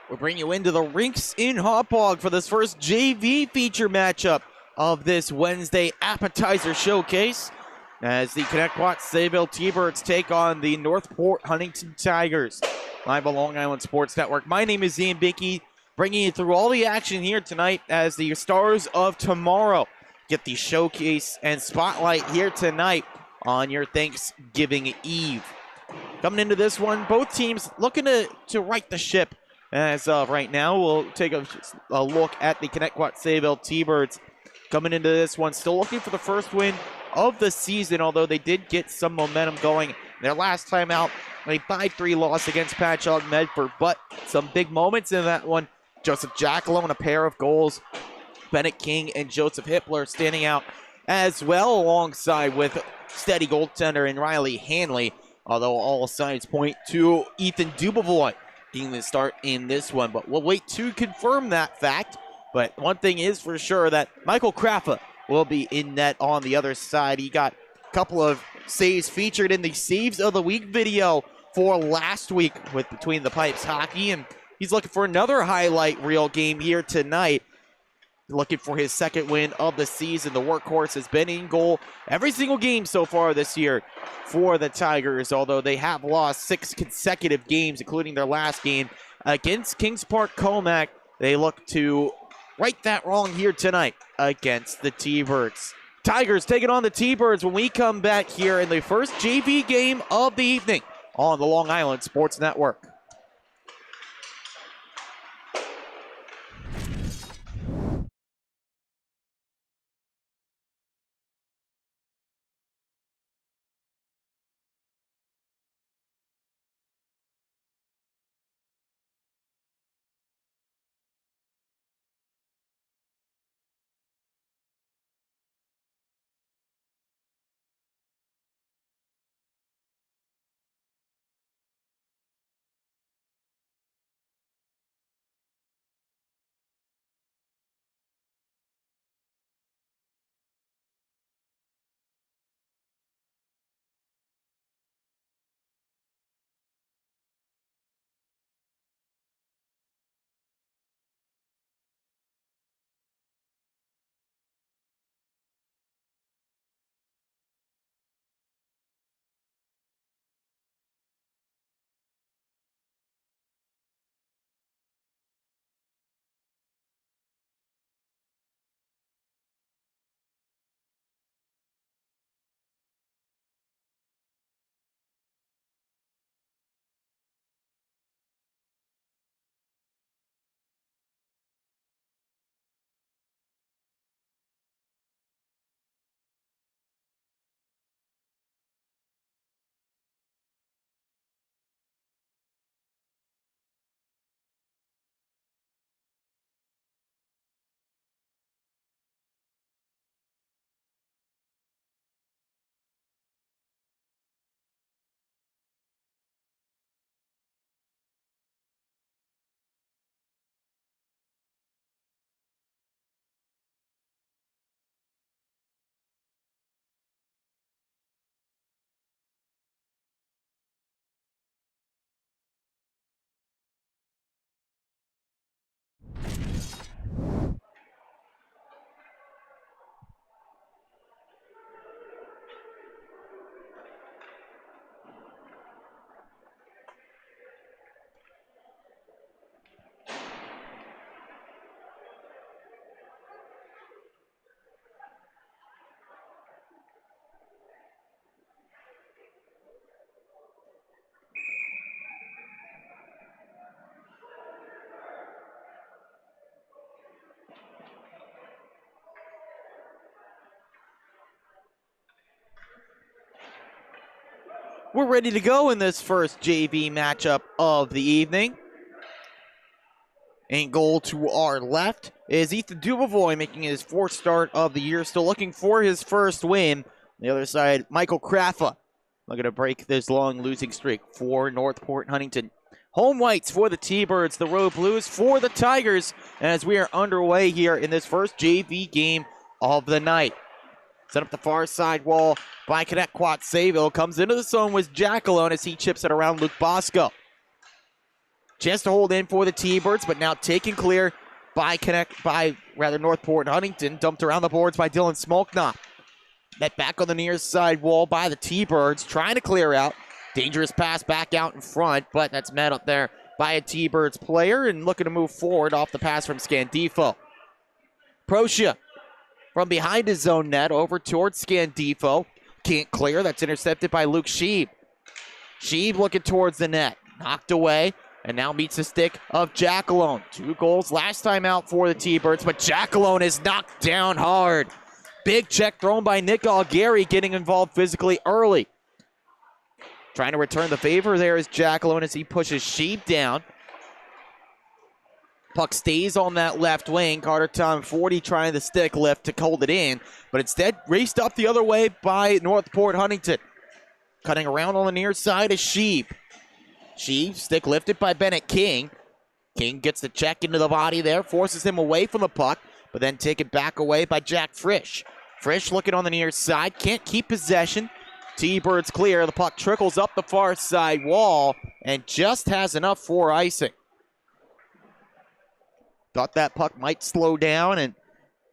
We'll bring you into the rinks in Hauppauge for this first JV feature matchup of this Wednesday appetizer showcase as the Connetquot Sayville T-Birds take on the Northport Huntington Tigers. Live on Long Island Sports Network. My name is Ian Binkey, bringing you through all the action here tonight as the stars of tomorrow get the showcase and spotlight here tonight on your Thanksgiving Eve. Coming into this one, both teams looking to right the ship as of right now. We'll take a look at the Connetquot Sayville T-Birds coming into this one, still looking for the first win of the season, although they did get some momentum going their last time out, a 5-3 loss against Patchogue Medford, but some big moments in that one. Joseph Jackalow and a pair of goals. Bennett King and Joseph Hippler standing out as well, alongside with steady goaltender in Riley Hanley, although all signs point to Ethan Dubovoy getting the start in this one. But we'll wait to confirm that fact. But one thing is for sure, that Michael Kraffa will be in net on the other side. He got a couple of saves featured in the Saves of the Week video for last week with Between the Pipes Hockey, and he's looking for another highlight reel game here tonight. Looking for his second win of the season. The workhorse has been in goal every single game so far this year for the Tigers, although they have lost 6 consecutive games, including their last game against Kings Park Comac. They look to right that wrong here tonight against the T-Birds. Tigers taking on the T-Birds when we come back here in the first JV game of the evening on the Long Island Sports Network. We're ready to go in this first JV matchup of the evening. In goal to our left is Ethan Dubovoy, making his 4th start of the year, still looking for his first win. On the other side, Michael Kraffa looking to break this long losing streak for Northport Huntington. Home whites for the T-Birds, the road blues for the Tigers, as we are underway here in this first JV game of the night. Set up the far side wall by Connetquot Sayville. Comes into the zone with Jackalow as he chips it around Luke Bosco. Chance to hold in for the T-Birds, but now taken clear by Northport and Huntington. Dumped around the boards by Dylan Smolknop. Met back on the near side wall by the T-Birds, trying to clear out. Dangerous pass back out in front, but that's met up there by a T-Birds player and looking to move forward off the pass from Scandifo. Procia from behind his own net over towards Scandifo. Can't clear. That's intercepted by Luke Sheeb. Sheeb looking towards the net. Knocked away and now meets the stick of Jackalone. 2 goals last time out for the T-Birds, but Jackalone is knocked down hard. Big check thrown by Nick Algary, getting involved physically early. Trying to return the favor there is Jackalone as he pushes Sheeb down. Puck stays on that left wing. Carter Tom 40 trying the stick lift to hold it in, but instead raced up the other way by Northport Huntington. Cutting around on the near side is Sheeb. Sheeb, stick lifted by Bennett King. King gets the check into the body there, forces him away from the puck, but then taken back away by Jack Frisch. Frisch looking on the near side, can't keep possession. T-Birds clear, the puck trickles up the far side wall and just has enough for icing. Thought that puck might slow down and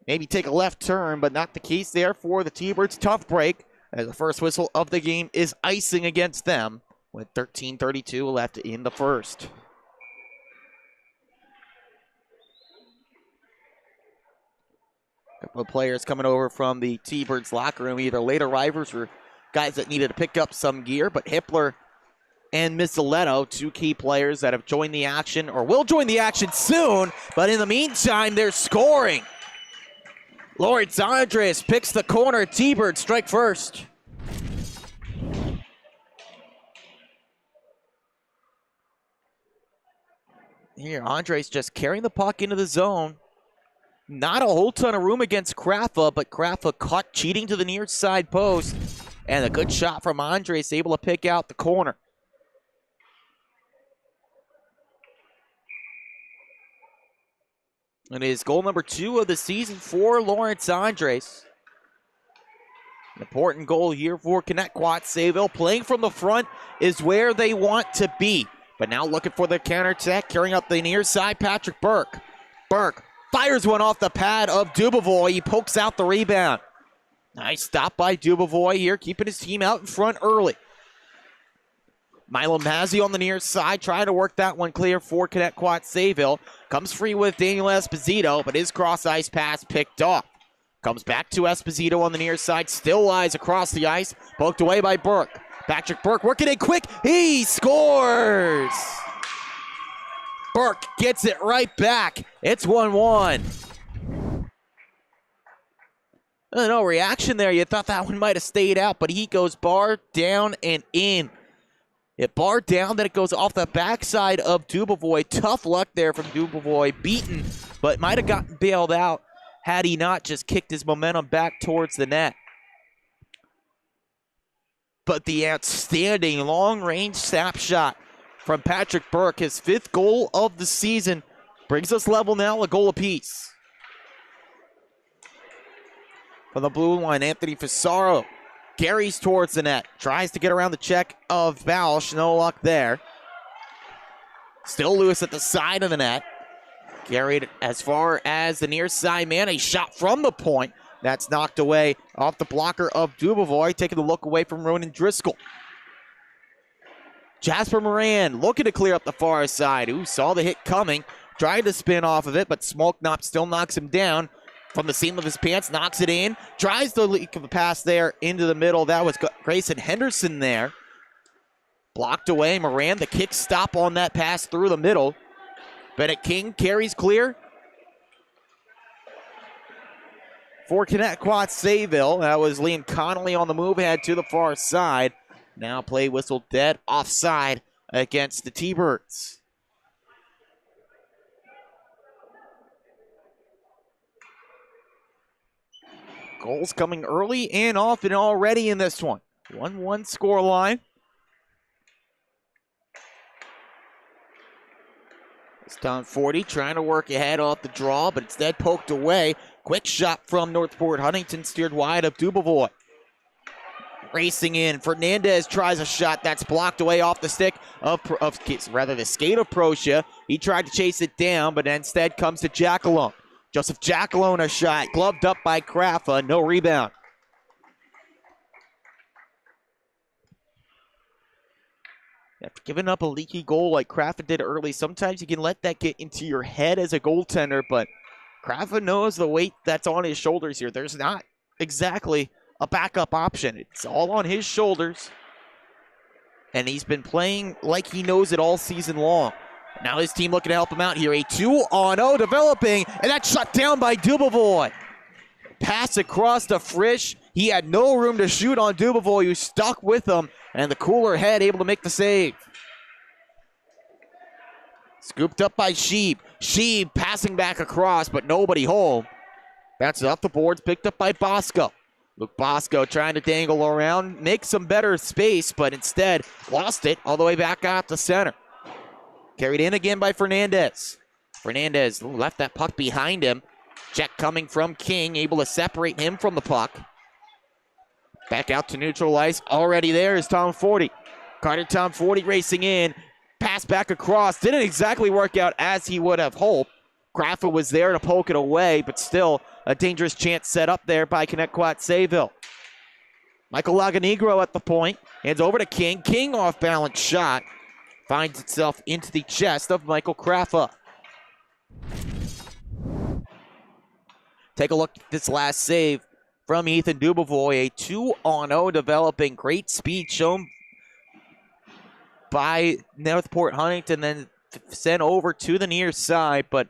maybe take a left turn, but not the case there for the T-Birds. Tough break as the first whistle of the game is icing against them with 13:32 left in the first. A couple of players coming over from the T-Birds locker room, either late arrivals or guys that needed to pick up some gear, but Hippler and Missoletto, 2 key players that have joined the action or will join the action soon, but in the meantime, they're scoring. Lawrence Andres picks the corner. T-Birds strike first. Here, Andres just carrying the puck into the zone. Not a whole ton of room against Kraffa, but Kraffa caught cheating to the near side post. And a good shot from Andres, able to pick out the corner. And it is goal number 2 of the season for Lawrence Andres. An important goal here for Connetquot. Sayville playing from the front is where they want to be. But now looking for the counterattack, carrying up the near side, Patrick Burke. Burke fires one off the pad of Dubovoy. He pokes out the rebound. Nice stop by Dubovoy here, keeping his team out in front early. Milo Mazzi on the near side, trying to work that one clear for Connetquot Sayville. Comes free with Daniel Esposito, but his cross-ice pass picked off. Comes back to Esposito on the near side, still lies across the ice, poked away by Burke. Patrick Burke working it quick, he scores! Burke gets it right back. It's 1-1. No reaction there. You thought that one might have stayed out, but he goes bar down and in. It barred down, then it goes off the backside of Dubovoy. Tough luck there from Dubovoy. Beaten, but might have gotten bailed out had he not just kicked his momentum back towards the net. But the outstanding long-range snapshot from Patrick Burke, his 5th goal of the season, brings us level now, a goal apiece. From the blue line, Anthony Fisaro carries towards the net. Tries to get around the check of Bausch. No luck there. Still Lewis at the side of the net. Carried as far as the near side man. A shot from the point. That's knocked away off the blocker of Dubovoy. Taking the look away from Ronan Driscoll. Jasper Moran looking to clear up the far side. Ooh, saw the hit coming. Tried to spin off of it, but Smolknop still knocks him down. From the seam of his pants, knocks it in. Tries the leak of the pass there into the middle. That was Grayson Henderson there. Blocked away. Moran, the kick stop on that pass through the middle. Bennett King carries clear. For Connetquot Sayville, that was Liam Connolly on the move, head to the far side. Now play whistle dead, offside against the T-Birds. Goals coming early and often already in this one. 1-1 score line. It's Tom 40 trying to work ahead off the draw, but instead poked away. Quick shot from Northport Huntington, steered wide of Dubovoy. Racing in, Fernandez tries a shot that's blocked away off the stick the skate of Procia. He tried to chase it down, but instead comes to Jackalone. Joseph Jackalone a shot, gloved up by Krafa, no rebound. After giving up a leaky goal like Krafa did early, sometimes you can let that get into your head as a goaltender, but Krafa knows the weight that's on his shoulders here. There's not exactly a backup option. It's all on his shoulders. And he's been playing like he knows it all season long. Now his team looking to help him out here. A 2-on-0 developing, and that's shut down by Dubovoy. Pass across to Frisch. He had no room to shoot on Dubovoy, who stuck with him, and the cooler head able to make the save. Scooped up by Sheeb. Sheeb passing back across, but nobody home. Bounces off the boards, picked up by Bosco. Luke Bosco trying to dangle around, make some better space, but instead lost it all the way back out to center. Carried in again by Fernandez. Fernandez left that puck behind him. Check coming from King, able to separate him from the puck. Back out to neutral ice. Already there is Tom Forty. Carter Tom Forty racing in. Pass back across. Didn't exactly work out as he would have hoped. Krafa was there to poke it away, but still a dangerous chance set up there by Connetquot Sayville. Michael Laganigro at the point. Hands over to King. King off balance shot. Finds itself into the chest of Michael Krafa. Take a look at this last save from Ethan Dubovoy. A 2-on-0 developing. Great speed shown by Northport Huntington, then sent over to the near side, but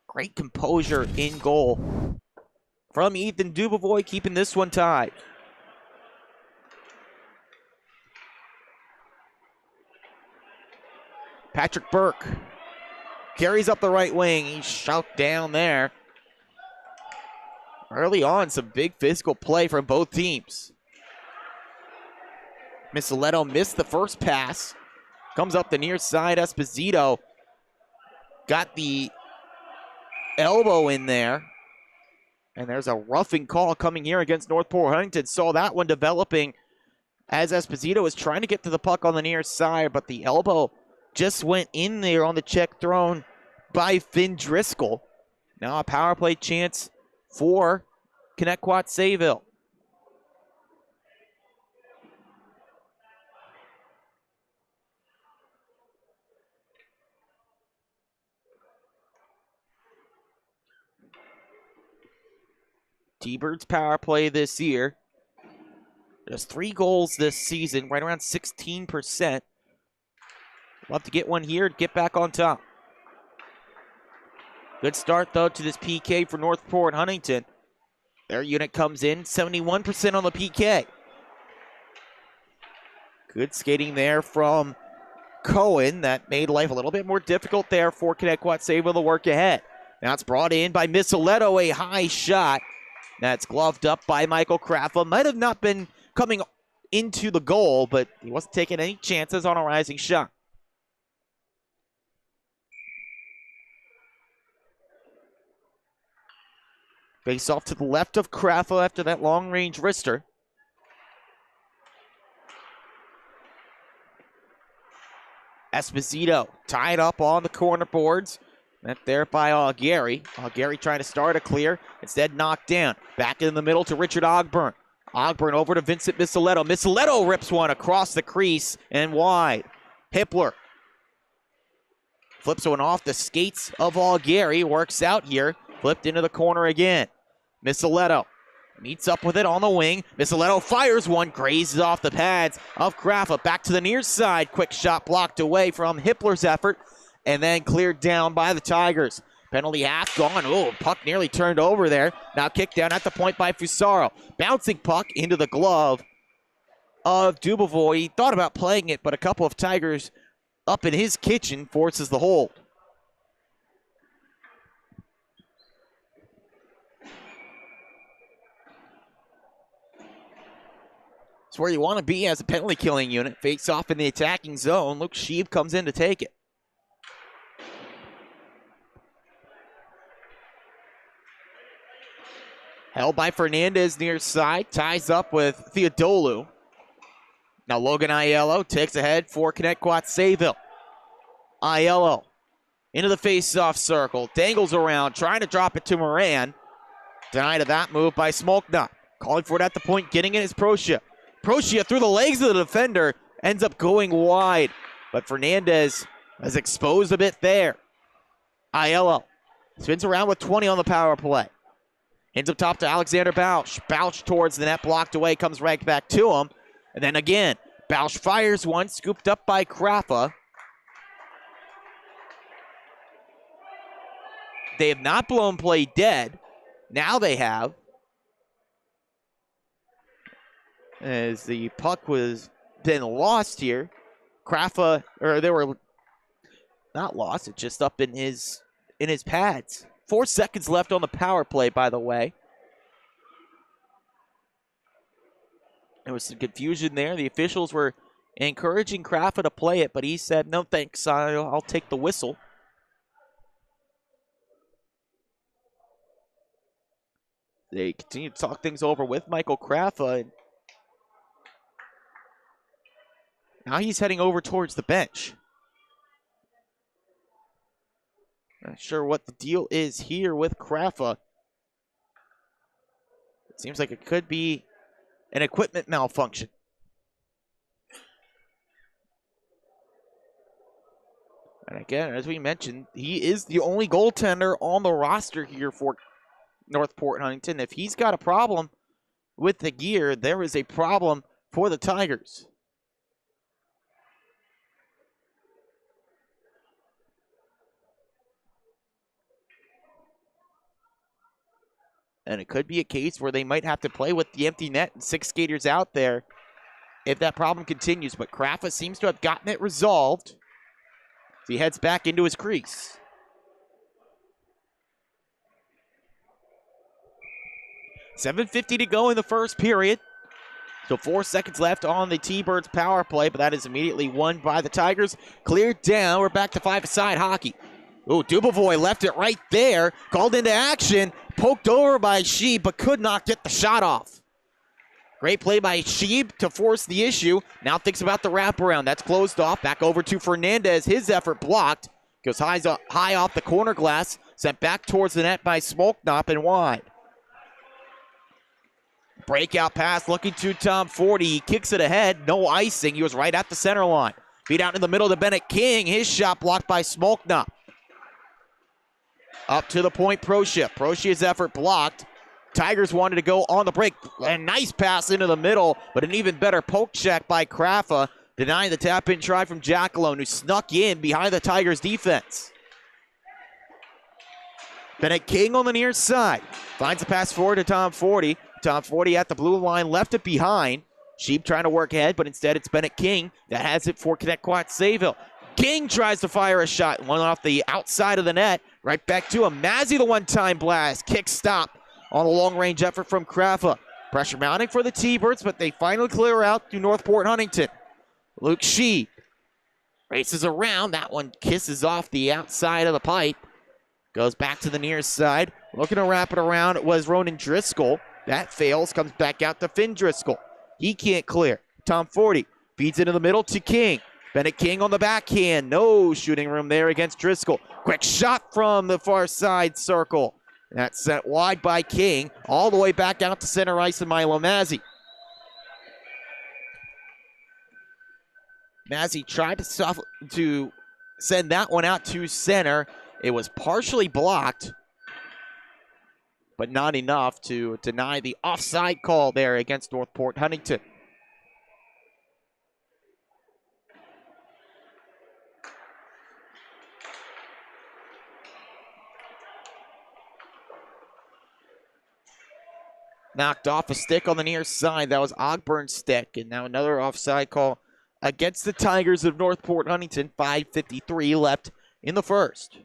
great composure in goal from Ethan Dubovoy, keeping this one tied. Patrick Burke carries up the right wing. He's shot down there. Early on, some big physical play from both teams. Missiletto missed the first pass. Comes up the near side. Esposito got the elbow in there. And there's a roughing call coming here against Northport Huntington. Saw that one developing as Esposito was trying to get to the puck on the near side, but the elbow just went in there on the check thrown by Finn Driscoll. Now a power play chance for Connetquot Sayville. T-Birds power play this year. There's 3 goals this season, right around 16%. Love to get one here to get back on top. Good start, though, to this PK for Northport Huntington. Their unit comes in, 71% on the PK. Good skating there from Cohen. That made life a little bit more difficult there for Connetquot Sayville to work ahead. Now it's brought in by Missiletto, a high shot. That's gloved up by Michael Krafa. Might have not been coming into the goal, but he wasn't taking any chances on a rising shot. Face off to the left of Krafa after that long-range wrister. Esposito tied up on the corner boards. Met there by Aguirre. Aguirre trying to start a clear. Instead knocked down. Back in the middle to Richard Ogburn. Ogburn over to Vincent Missiletto. Missiletto rips one across the crease and wide. Hippler flips one off the skates of Aguirre. Works out here. Flipped into the corner again. Missiletto meets up with it on the wing. Missiletto fires one. Grazes off the pads of Krafa. Back to the near side. Quick shot blocked away from Hippler's effort. And then cleared down by the Tigers. Penalty half gone. Oh, puck nearly turned over there. Now kicked down at the point by Fusaro. Bouncing puck into the glove of Dubovoy. He thought about playing it, but a couple of Tigers up in his kitchen forces the hold. It's where you want to be as a penalty killing unit. Face off in the attacking zone. Luke Sheeb comes in to take it. Held by Fernandez near side. Ties up with Theodolu. Now Logan Aiello takes ahead for Connetquot Sayville. Aiello into the face-off circle, dangles around, trying to drop it to Moran. Denied of that move by Smolknut. Calling for it at the point, getting it is Procia. Procia through the legs of the defender, ends up going wide. But Fernandez has exposed a bit there. Aiello spins around with 20 on the power play. Hands up top to Alexander Bausch. Bausch towards the net, blocked away, comes right back to him. And then again, Bausch fires one, scooped up by Kraffa. They have not blown play dead. Now they have. As the puck was then lost here. Kraffa, or they were not lost, it's just up in his pads. 4 seconds left on the power play, by the way. There was some confusion there. The officials were encouraging Kraffa to play it, but he said, no thanks, I'll take the whistle. They continue to talk things over with Michael Kraffa. And now he's heading over towards the bench. Not sure what the deal is here with Kraffa. It seems like it could be an equipment malfunction. And again, as we mentioned, he is the only goaltender on the roster here for Northport Huntington. If he's got a problem with the gear, there is a problem for the Tigers. And it could be a case where they might have to play with the empty net and 6 skaters out there if that problem continues. But Kraffa seems to have gotten it resolved. So he heads back into his crease. $7:50 to go in the first period. So 4 seconds left on the T-Birds power play, but that is immediately won by the Tigers. Cleared down. We're back to 5-a-side hockey. Ooh, Dubovoy left it right there. Called into action. Poked over by Sheeb, but could not get the shot off. Great play by Sheeb to force the issue. Now thinks about the wraparound. That's closed off. Back over to Fernandez. His effort blocked. Goes high off the corner glass. Sent back towards the net by Smolknop and wide. Breakout pass looking to Tom Forty. He kicks it ahead. No icing. He was right at the center line. Beat out in the middle to Bennett King. His shot blocked by Smolknop. Up to the point, Procia. Procia's effort blocked. Tigers wanted to go on the break. A nice pass into the middle, but an even better poke check by Kraffa, denying the tap-in try from Jackalone, who snuck in behind the Tigers' defense. Bennett King on the near side. Finds a pass forward to Tom Forty. Tom Forty at the blue line, left it behind. Sheep trying to work ahead, but instead it's Bennett King that has it for Connetquot Sayville. King tries to fire a shot, one off the outside of the net. Right back to him. Mazzy the one-time blast. Kick stop on a long-range effort from Kraffa. Pressure mounting for the T-Birds, but they finally clear out to Northport Huntington. Luke Sheep races around. That one kisses off the outside of the pipe. Goes back to the near side. Looking to wrap it around. It was Ronan Driscoll. That fails. Comes back out to Finn Driscoll. He can't clear. Tom Forty feeds into the middle to King. Bennett King on the backhand. No shooting room there against Driscoll. Quick shot from the far side circle. That's sent wide by King. All the way back out to center ice and Milo Mazzy. Mazzy tried to send that one out to center. It was partially blocked, but not enough to deny the offside call there against Northport Huntington. Knocked off a stick on the near side. That was Ogburn's stick. And now another offside call against the Tigers of Northport Huntington. 5:53 left in the first.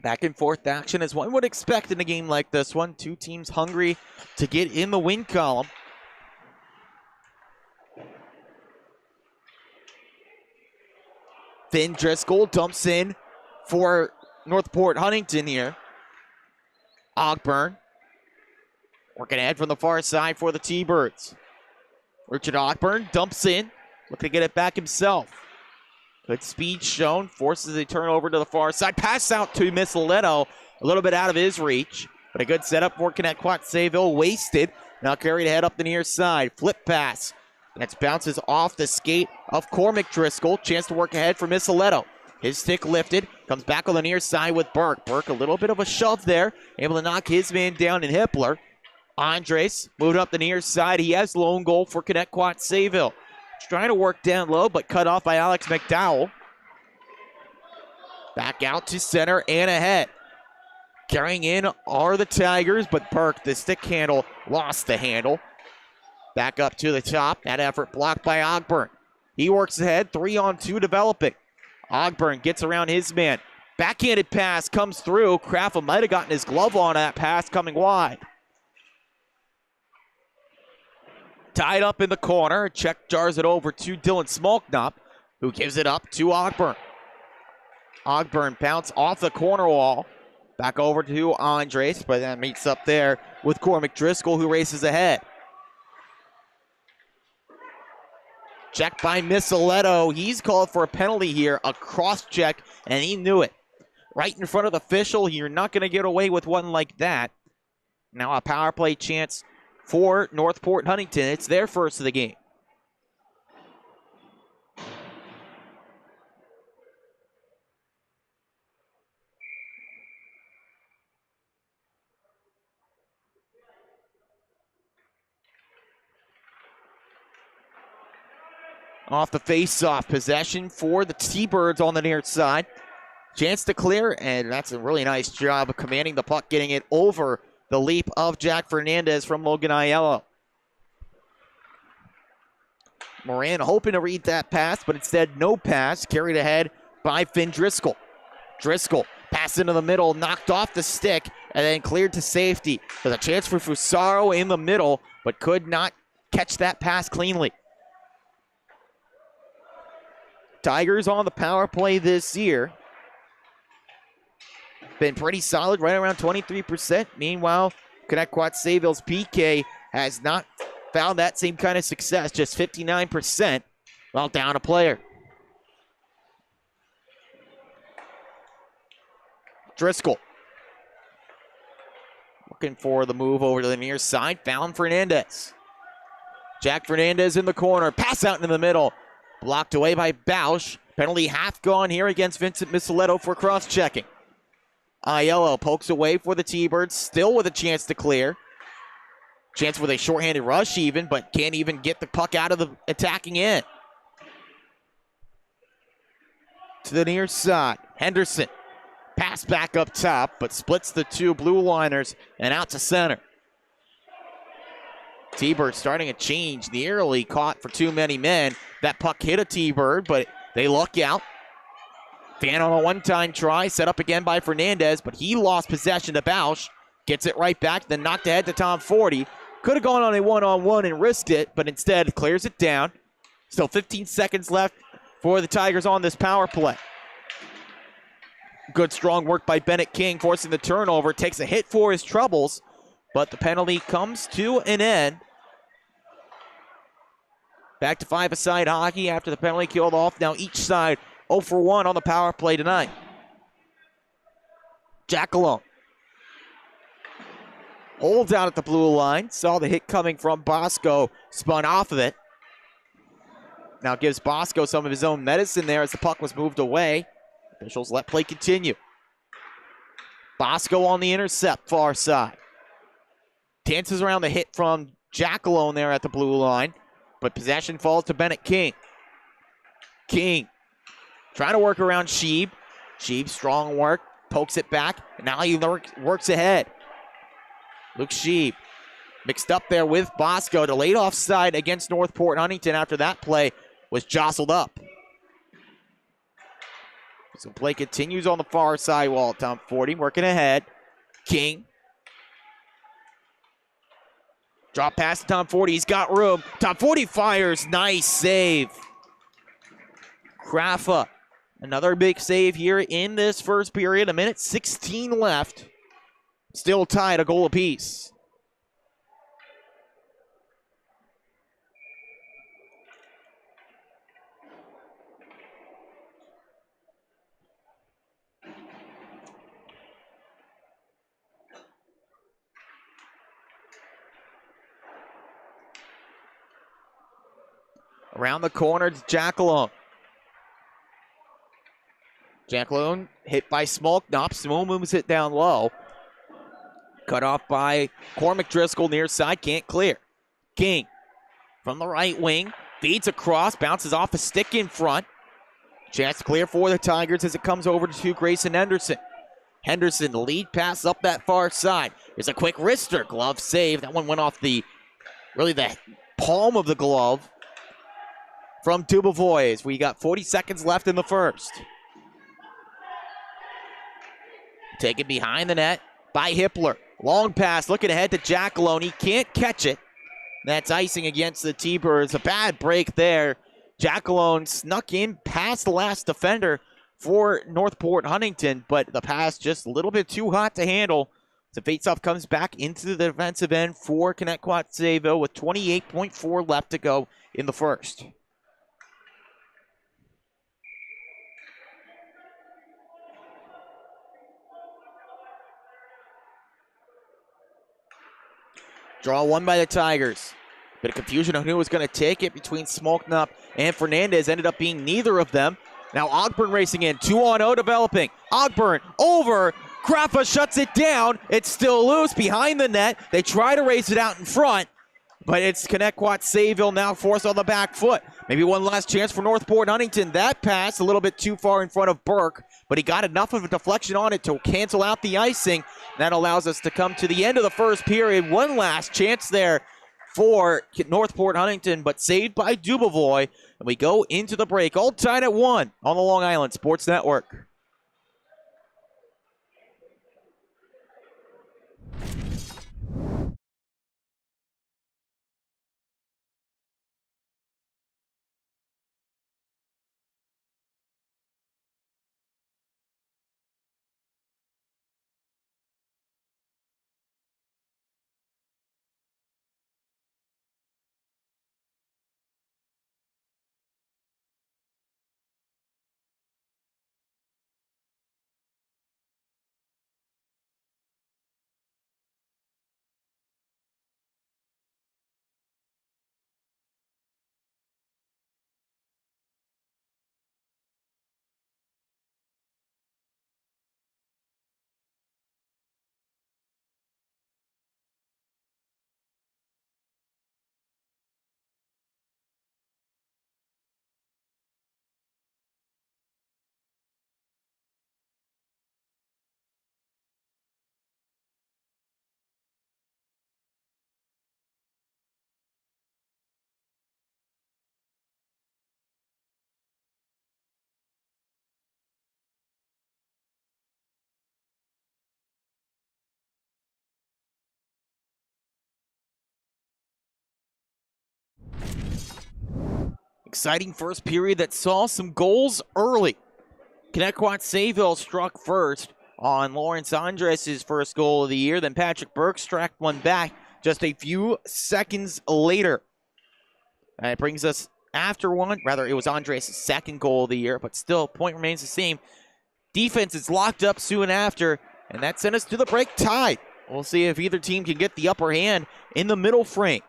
Back and forth action as one would expect in a game like this one. Two teams hungry to get in the win column. Finn Driscoll dumps in for Northport Huntington here. Ogburn working ahead from the far side for the T-Birds. Richard Ogburn dumps in, looking to get it back himself. Good speed shown, forces a turnover to the far side. Pass out to Missiletto, a little bit out of his reach, but a good setup for Connetquot. Sayville wasted. Now carried ahead up the near side. Flip pass. That bounces off the skate of Cormac Driscoll. Chance to work ahead for Missiletto. His stick lifted. Comes back on the near side with Burke. Burke a little bit of a shove there. Able to knock his man down in Hippler. Andres moved up the near side. He has lone goal for Connetquot Sayville. Trying to work down low, but cut off by Alex McDowell. Back out to center and ahead. Carrying in are the Tigers, but Burke, the stick handle, lost the handle. Back up to the top. That effort blocked by Ogburn. He works ahead, 3-on-2 developing. Ogburn gets around his man. Backhanded pass comes through. Kraft might have gotten his glove on that pass coming wide. Tied up in the corner. Check jars it over to Dylan Smolknop, who gives it up to Ogburn. Ogburn bounce off the corner wall. Back over to Andres, but that meets up there with Cormac Driscoll, who races ahead. Check by Missiletto. He's called for a penalty here, a cross check, and he knew it. Right in front of the official. You're not going to get away with one like that. Now a power play chance for Northport Huntington. It's their first of the game. Off the face-off, possession for the T-Birds on the near side. Chance to clear, and that's a really nice job of commanding the puck, getting it over the leap of Jack Fernandez from Logan Aiello. Moran hoping to read that pass, but instead no pass. Carried ahead by Finn Driscoll. Driscoll pass into the middle, knocked off the stick, and then cleared to safety. There's a chance for Fusaro in the middle, but could not catch that pass cleanly. Tigers on the power play this year. Been pretty solid, right around 23%. Meanwhile, Connetquot Sayville's PK has not found that same kind of success, just 59%, while down a player. Driscoll looking for the move over to the near side, found Fernandez. Jack Fernandez in the corner, pass out into the middle. Blocked away by Bausch. Penalty half gone here against Vincent Missiletto for cross-checking. Aiello pokes away for the T-Birds, still with a chance to clear. Chance with a shorthanded rush even, but can't even get the puck out of the attacking end. To the near side, Henderson. Pass back up top, but splits the two blue liners and out to center. T-Bird starting a change, nearly caught for too many men. That puck hit a T-Bird, but they luck out. Fan on a one-time try, set up again by Fernandez, but he lost possession to Bausch. Gets it right back, then knocked ahead to Tom Forty. Could have gone on a one-on-one and risked it, but instead clears it down. Still 15 seconds left for the Tigers on this power play. Good strong work by Bennett King, forcing the turnover. Takes a hit for his troubles, but the penalty comes to an end. Back to five-a-side hockey after the penalty killed off. Now each side 0 for 1 on the power play tonight. Jackalone holds out at the blue line. Saw the hit coming from Bosco. Spun off of it. Now gives Bosco some of his own medicine there as the puck was moved away. Officials let play continue. Bosco on the intercept, far side. Dances around the hit from Jackalone there at the blue line. But possession falls to Bennett King. King trying to work around Sheeb. Sheeb, strong work, pokes it back, and now he works ahead. Luke Sheeb mixed up there with Bosco. Delayed offside against Northport Huntington after that play was jostled up. So play continues on the far side wall. Tom Forty working ahead. King. Drop pass to Tom Forty. He's got room. Tom Forty fires. Nice save. Krafa. Another big save here in this first period. 1:16 left. Still tied a goal apiece. Around the corner to Jackalone. Jackalone hit by Smolknop. Small moves it down low. Cut off by Cormac Driscoll near side. Can't clear. King from the right wing. Feeds across. Bounces off a stick in front. Chance to clear for the Tigers as it comes over to Grayson Henderson. Henderson, the lead pass up that far side. There's a quick wrister. Glove save. That one went off the palm of the glove from Dubovoy. We got 40 seconds left in the first. Taken behind the net by Hippler. Long pass, looking ahead to Jackalone. He can't catch it. That's icing against the T-Birds. A bad break there. Jackalone snuck in past the last defender for Northport Huntington, but the pass just a little bit too hot to handle. The faceoff comes back into the defensive end for Connetquot Sayville with 28.4 left to go in the first. Draw one by the Tigers. Bit of confusion on who was going to take it between Smolknop and Fernandez. Ended up being neither of them. Now Ogburn racing in. 2-on-0 developing. Ogburn over. Graffa shuts it down. It's still loose behind the net. They try to race it out in front, but it's Connetquot Sayville now forced on the back foot. Maybe one last chance for Northport Huntington. That pass a little bit too far in front of Burke, but he got enough of a deflection on it to cancel out the icing. That allows us to come to the end of the first period. One last chance there for Northport Huntington, but saved by Dubovoy. And we go into the break, all tied at 1 on the Long Island Sports Network. Exciting first period that saw some goals early. Connetquot Sayville struck first on Lawrence Andres' first goal of the year. Then Patrick Burke struck one back just a few seconds later. And it brings us after one. Rather, it was Andres' second goal of the year, but still, point remains the same. Defense is locked up soon after, and that sent us to the break tied. We'll see if either team can get the upper hand in the middle frame.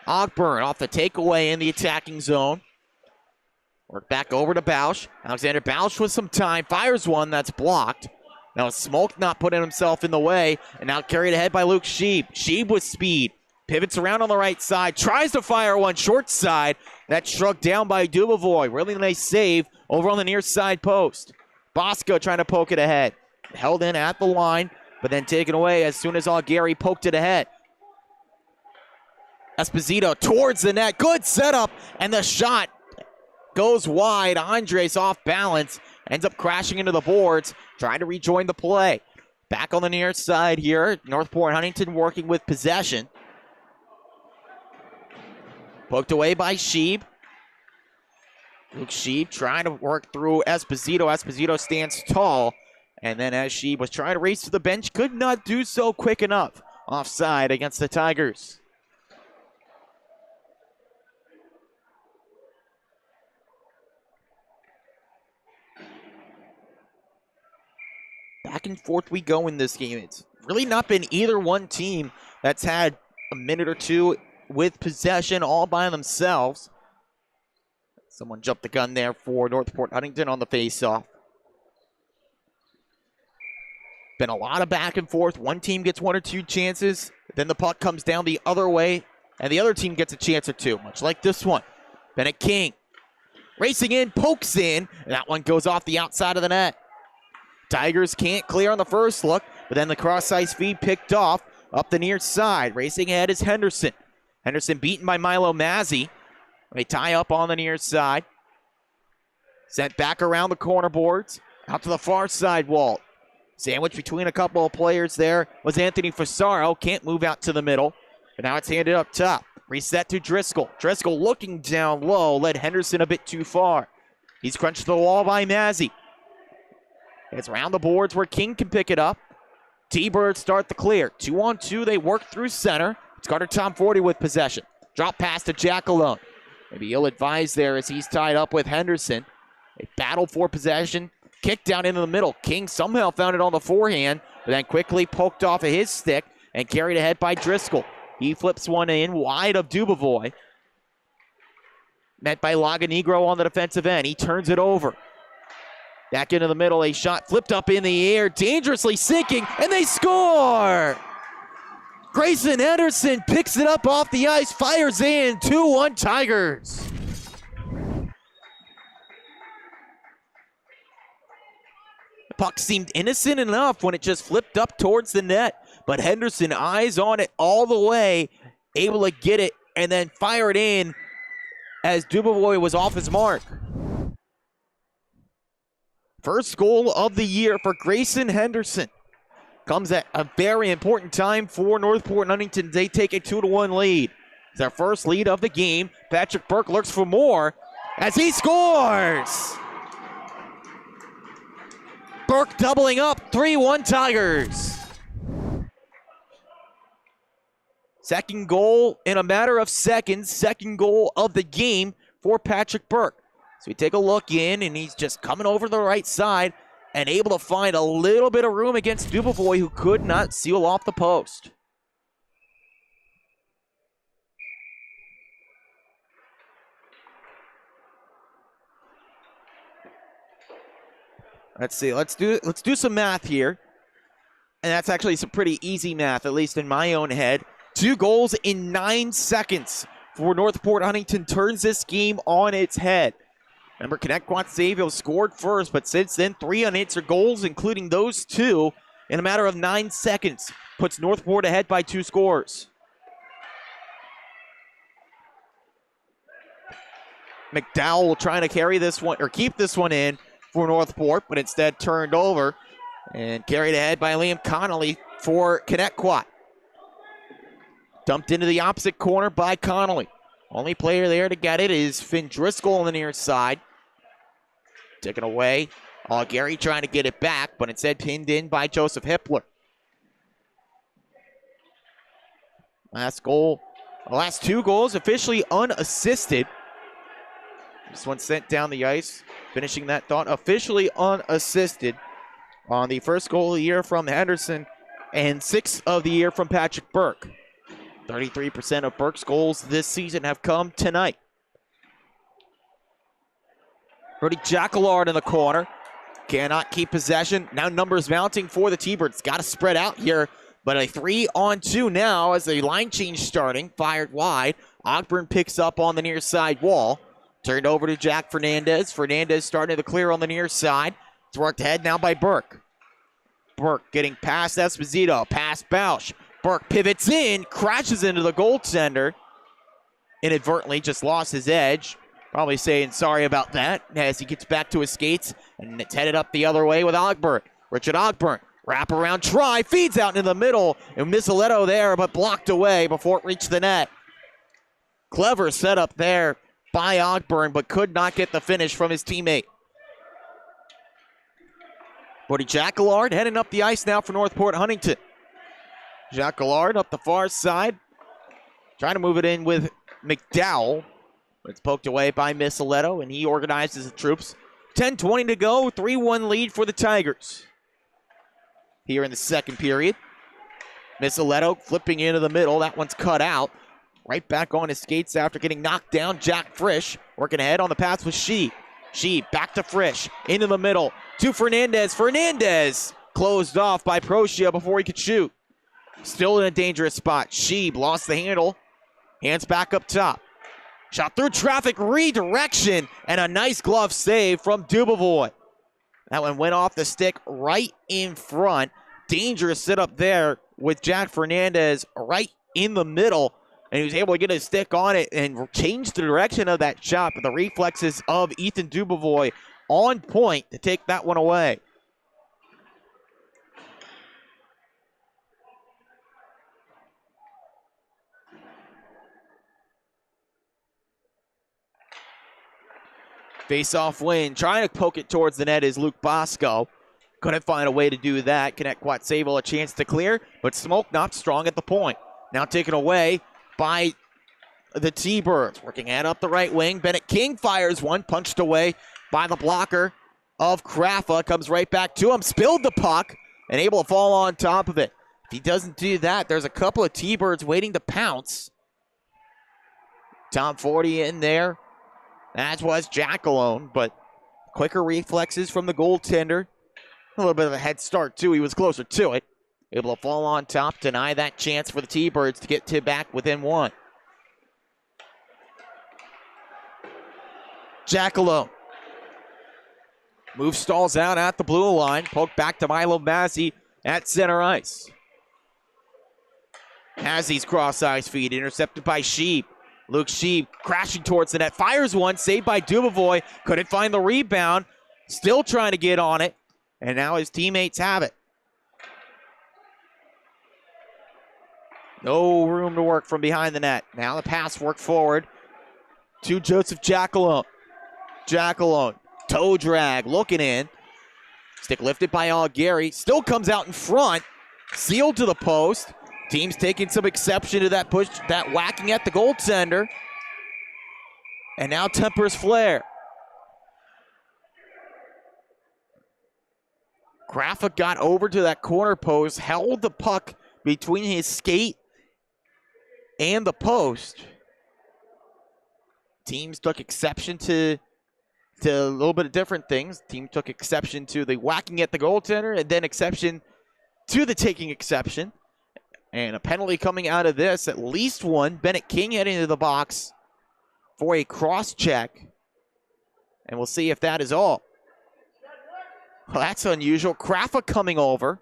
Ogburn off the takeaway in the attacking zone. Work back over to Bausch. Alexander Bausch with some time. Fires one that's blocked. Now Smoke not putting himself in the way. And now carried ahead by Luke Sheeb. Sheeb with speed. Pivots around on the right side. Tries to fire one short side. That's shrugged down by Dubovoy. Really nice save over on the near side post. Bosco trying to poke it ahead. Held in at the line, but then taken away as soon as Gary poked it ahead. Esposito towards the net. Good setup. And the shot goes wide. Andres off balance. Ends up crashing into the boards. Trying to rejoin the play. Back on the near side here. Northport Huntington working with possession. Poked away by Sheeb. Luke Sheeb trying to work through Esposito. Esposito stands tall. And then as she was trying to race to the bench, could not do so quick enough. Offside against the Tigers. Back and forth we go in this game. It's really not been either one team that's had a minute or two with possession all by themselves. Someone jumped the gun there for Northport Huntington on the face-off. Been a lot of back and forth. One team gets one or two chances, then the puck comes down the other way, and the other team gets a chance or two, much like this one. Bennett King racing in, pokes in, and that one goes off the outside of the net. Tigers can't clear on the first look, but then the cross-ice feed picked off up the near side. Racing ahead is Henderson. Henderson beaten by Milo Mazzi. They tie up on the near side. Sent back around the corner boards, out to the far side wall. Sandwich between a couple of players there was Anthony Fasaro. Can't move out to the middle. But now it's handed up top. Reset to Driscoll. Driscoll looking down low, led Henderson a bit too far. He's crunched to the wall by Mazzi. It's around the boards where King can pick it up. T-Birds start the clear. 2-on-2, they work through center. It's Carter Tom 40 with possession. Drop pass to Jack alone. Maybe ill-advised there as he's tied up with Henderson. They battle for possession. Kick down into the middle. King somehow found it on the forehand, but then quickly poked off of his stick and carried ahead by Driscoll. He flips one in wide of Dubovoy. Met by Laganegro on the defensive end. He turns it over. Back into the middle, a shot flipped up in the air, dangerously sinking, and they score! Grayson Henderson picks it up off the ice, fires in, 2-1 Tigers. The puck seemed innocent enough when it just flipped up towards the net, but Henderson eyes on it all the way, able to get it and then fire it in as Dubovoy was off his mark. First goal of the year for Grayson Henderson. Comes at a very important time for Northport Huntington. They take a 2-1 lead. It's their first lead of the game. Patrick Burke looks for more as he scores. Burke doubling up, 3-1 Tigers. Second goal in a matter of seconds. Second goal of the game for Patrick Burke. So we take a look in, and he's just coming over the right side and able to find a little bit of room against Dubovoy, who could not seal off the post. Let's see. Let's do some math here. And that's actually some pretty easy math, at least in my own head. 2 goals in 9 seconds for Northport Huntington turns this game on its head. Remember, Connetquot Sayville scored first, but since then, 3 unanswered goals, including those 2, in a matter of 9 seconds, puts Northport ahead by 2 scores. McDowell will try to carry this one, or keep this one in for Northport, but instead turned over and carried ahead by Liam Connolly for Connetquot. Dumped into the opposite corner by Connolly. Only player there to get it is Finn Driscoll on the near side. Taken away. Gary trying to get it back, but instead pinned in by Joseph Hippler. Last 2 goals officially unassisted. This one sent down the ice. Finishing that thought, officially unassisted on the first goal of the year from Henderson and 6 of the year from Patrick Burke. 33% of Burke's goals this season have come tonight. Brody Jacquelard in the corner. Cannot keep possession. Now numbers mounting for the T-Birds. Got to spread out here, but a 3-on-2 now as the line change starting. Fired wide. Ogburn picks up on the near side wall. Turned over to Jack Fernandez. Fernandez starting to clear on the near side. It's worked ahead now by Burke. Burke getting past Esposito. Past Bausch. Burke pivots in, crashes into the goaltender. Inadvertently just lost his edge. Probably saying sorry about that as he gets back to his skates. And it's headed up the other way with Ogburn. Richard Ogburn, wrap around try, feeds out into the middle. And Misoletto there, but blocked away before it reached the net. Clever setup there by Ogburn, but could not get the finish from his teammate. Brody Jacquillard heading up the ice now for Northport Huntington. Jacquillard up the far side. Trying to move it in with McDowell. It's poked away by Misaletto, and he organizes the troops. 10:20 to go, 3-1 lead for the Tigers. Here in the second period. Misaletto flipping into the middle. That one's cut out. Right back on his skates after getting knocked down. Jack Frisch working ahead on the pass with Sheeb. Sheeb back to Frisch. Into the middle to Fernandez. Fernandez closed off by Procia before he could shoot. Still in a dangerous spot. Sheeb lost the handle. Hands back up top. Shot through traffic, redirection, and a nice glove save from Dubovoy. That one went off the stick right in front. Dangerous setup there with Jack Fernandez right in the middle. And he was able to get his stick on it and change the direction of that shot. But the reflexes of Ethan Dubovoy on point to take that one away. Face-off win. Trying to poke it towards the net is Luke Bosco. Couldn't find a way to do that. Connetquot Sayville a chance to clear, but Smoke not strong at the point. Now taken away by the T-Birds. Working ahead up the right wing. Bennett King fires one, punched away by the blocker of Kraffa. Comes right back to him, spilled the puck, and able to fall on top of it. If he doesn't do that, there's a couple of T-Birds waiting to pounce. Tom Forty in there, as was Jackalone, but quicker reflexes from the goaltender. A little bit of a head start, too. He was closer to it. Able to fall on top, deny that chance for the T-Birds to get to back within one. Jackalone. Move stalls out at the blue line. Poke back to Milo Mazzi at center ice. Mazzi's cross-ice feed intercepted by Sheeb. Luke Sheeb crashing towards the net. Fires one, saved by Dubovoy. Couldn't find the rebound. Still trying to get on it. And now his teammates have it. No room to work from behind the net. Now the pass work forward to Joseph Jackalone. Jackalone, toe drag, looking in. Stick lifted by Aguirre. Still comes out in front. Sealed to the post. Team's taking some exception to that push, that whacking at the goaltender. And now tempers flare. Kraffa got over to that corner post, held the puck between his skate and the post. Teams took exception to a little bit of different things. Team took exception to the whacking at the goaltender and then exception to the taking exception. And a penalty coming out of this, at least one. Bennett King heading into the box for a cross check. And we'll see if that is all. Well, that's unusual. Kraffa coming over.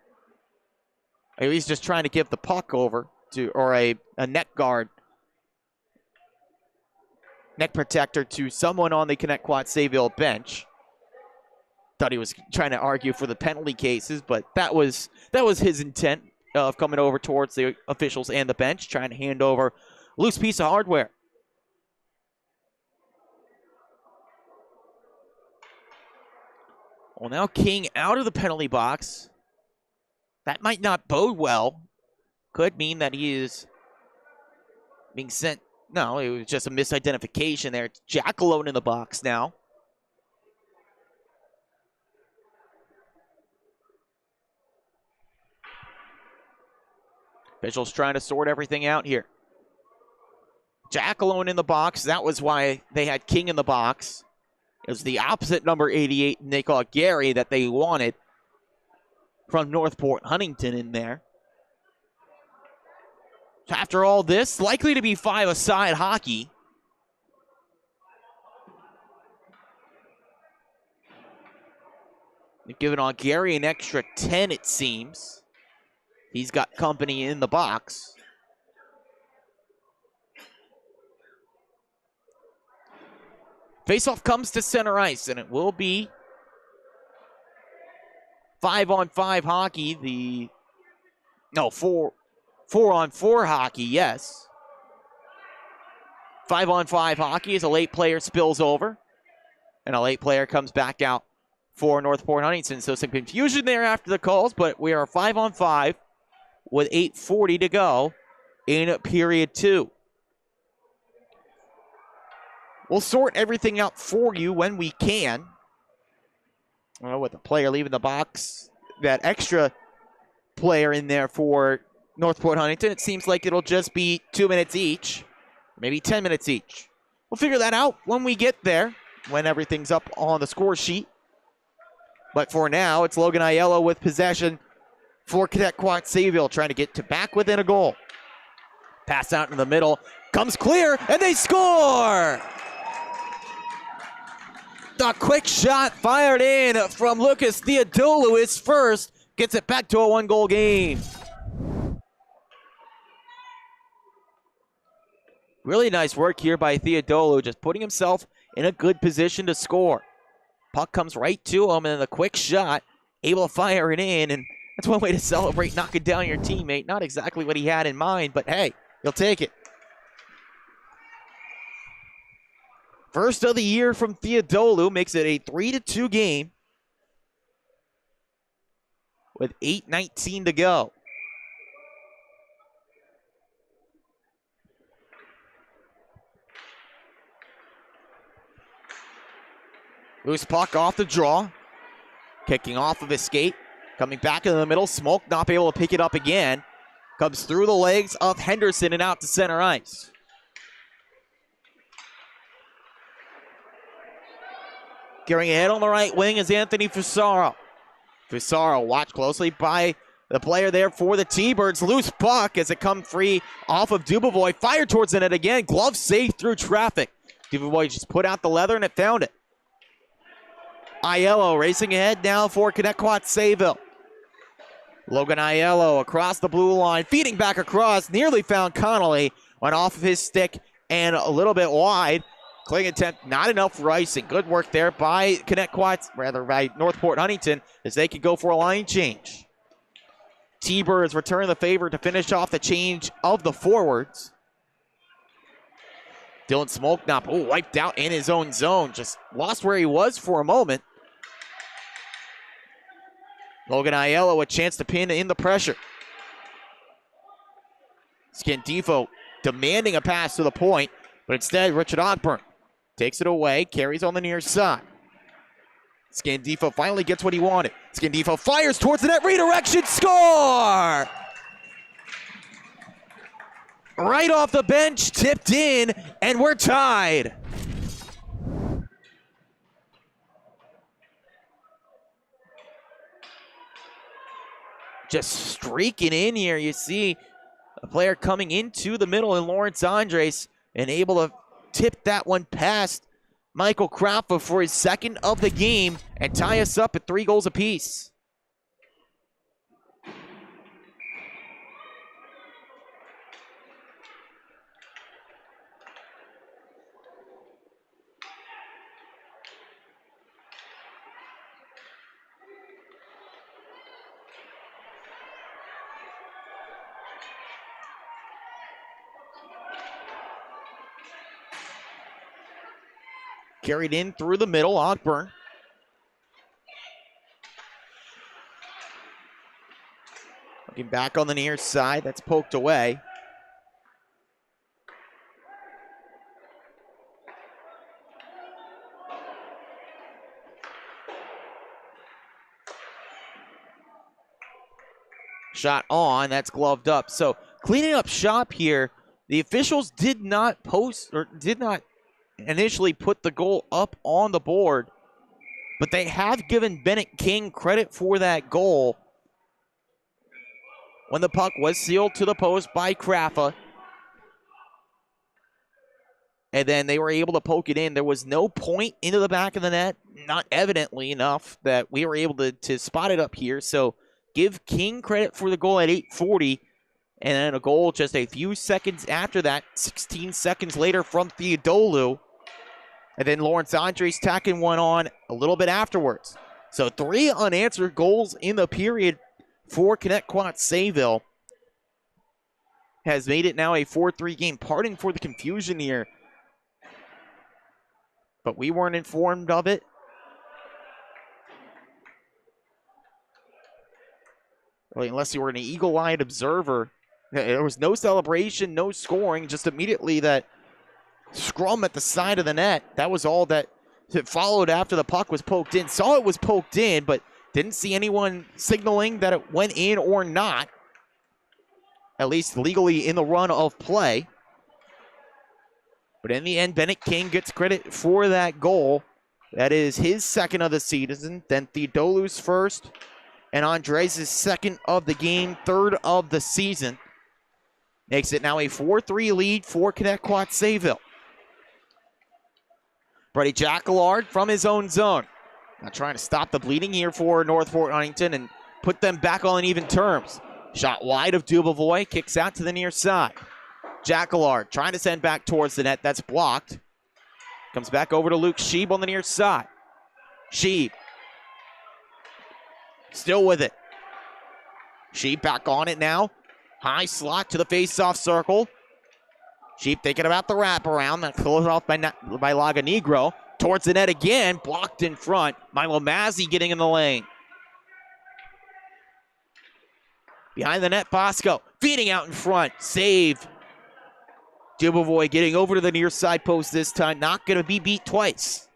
Maybe he's just trying to give the puck over to, or a net guard, neck protector to someone on the Connetquot Sayville bench. Thought he was trying to argue for the penalty cases, but that was his intent of coming over towards the officials and the bench, trying to hand over a loose piece of hardware. Well, now King out of the penalty box. That might not bode well. Could mean that he is being sent. No, it was just a misidentification there. It's Jackalone in the box now. Officials trying to sort everything out here. Jackalone in the box. That was why they had King in the box. It was the opposite number 88, and they called Gary that they wanted from Northport Huntington in there. So after all this, likely to be five-a-side hockey. They've given on Gary an extra 10, it seems. He's got company in the box. Faceoff comes to center ice, and it will be 5-on-5 hockey. 4-on-4 hockey, yes. 5-on-5 hockey as a late player spills over, and a late player comes back out for Northport Huntington. So some confusion there after the calls, but we are 5-on-5 with 8:40 to go in period 2. We'll sort everything out for you when we can. Well, with the player leaving the box, that extra player in there for Northport Huntington, it seems like it'll just be 2 minutes each, maybe 10 minutes each. We'll figure that out when we get there, when everything's up on the score sheet. But for now, it's Logan Aiello with possession for Connetquot Sayville, trying to get to back within a goal. Pass out in the middle, comes clear, and they score! The quick shot fired in from Lucas Theodolou is first, gets it back to a 1-goal game. Really nice work here by Theodolou, just putting himself in a good position to score. Puck comes right to him, and then the quick shot, able to fire it in, and that's one way to celebrate knocking down your teammate. Not exactly what he had in mind, but hey, you'll take it. First of the year from Theodolou makes it a 3-2 game with 8:19 to go. Loose puck off the draw. Kicking off of his skate. Coming back in the middle. Smoke not able to pick it up again. Comes through the legs of Henderson and out to center ice. Carrying ahead on the right wing is Anthony Fusaro. Fusaro watched closely by the player there for the T-Birds. Loose puck as it comes free off of Dubovoy. Fired towards the net again. Glove safe through traffic. Dubovoy just put out the leather and it found it. Aiello racing ahead now for Connetquot Sayville. Logan Aiello across the blue line, feeding back across, nearly found Connolly, went off of his stick and a little bit wide. Cling attempt, not enough for icing. Good work there by by Northport Huntington as they could go for a line change. T-Birds return the favor to finish off the change of the forwards. Dylan Smolknop, wiped out in his own zone. Just lost where he was for a moment. Logan Aiello a chance to pin in the pressure. Scandifo demanding a pass to the point, but instead Richard Ogburn takes it away, carries on the near side. Scandifo finally gets what he wanted. Scandifo fires towards the net, redirection, score! Right off the bench, tipped in, and we're tied. Just streaking in here. You see a player coming into the middle in Lawrence Andres and able to tip that one past Michael Krapfa for his second of the game and tie us up at 3 goals apiece. Carried in through the middle, Ogburn. Looking back on the near side, that's poked away. Shot on, that's gloved up. So cleaning up shop here, the officials did not initially put the goal up on the board, but they have given Bennett King credit for that goal when the puck was sealed to the post by Krapfa. And then they were able to poke it in. There was no point into the back of the net, not evidently enough that we were able to spot it up here. So give King credit for the goal at 8:40. And then a goal just a few seconds after that, 16 seconds later from Theodolou. And then Lawrence Andres tacking one on a little bit afterwards. So 3 unanswered goals in the period for Connetquot Sayville. Has made it now a 4-3 game. Pardon for the confusion here, but we weren't informed of it. Well, unless you were an eagle-eyed observer, there was no celebration, no scoring, just immediately that scrum at the side of the net. That was all that followed after the puck was poked in. Saw it was poked in, but didn't see anyone signaling that it went in or not, at least legally in the run of play. But in the end, Bennett King gets credit for that goal. That is his second of the season. Then Theodolu's first, and Andres' second of the game, third of the season. Makes it now a 4-3 lead for Connetquot Sayville. Brady Jacquillard from his own zone. Now trying to stop the bleeding here for Northport Huntington and put them back on even terms. Shot wide of Dubovoy, kicks out to the near side. Jacquillard trying to send back towards the net. That's blocked. Comes back over to Luke Sheeb on the near side. Sheeb still with it. Sheeb back on it now. High slot to the face-off circle. Sheeb thinking about the wraparound. That closed off by Laganegro. Towards the net again. Blocked in front. Milo Mazzi getting in the lane. Behind the net, Bosco feeding out in front. Save. Dubovoy getting over to the near side post this time. Not going to be beat twice.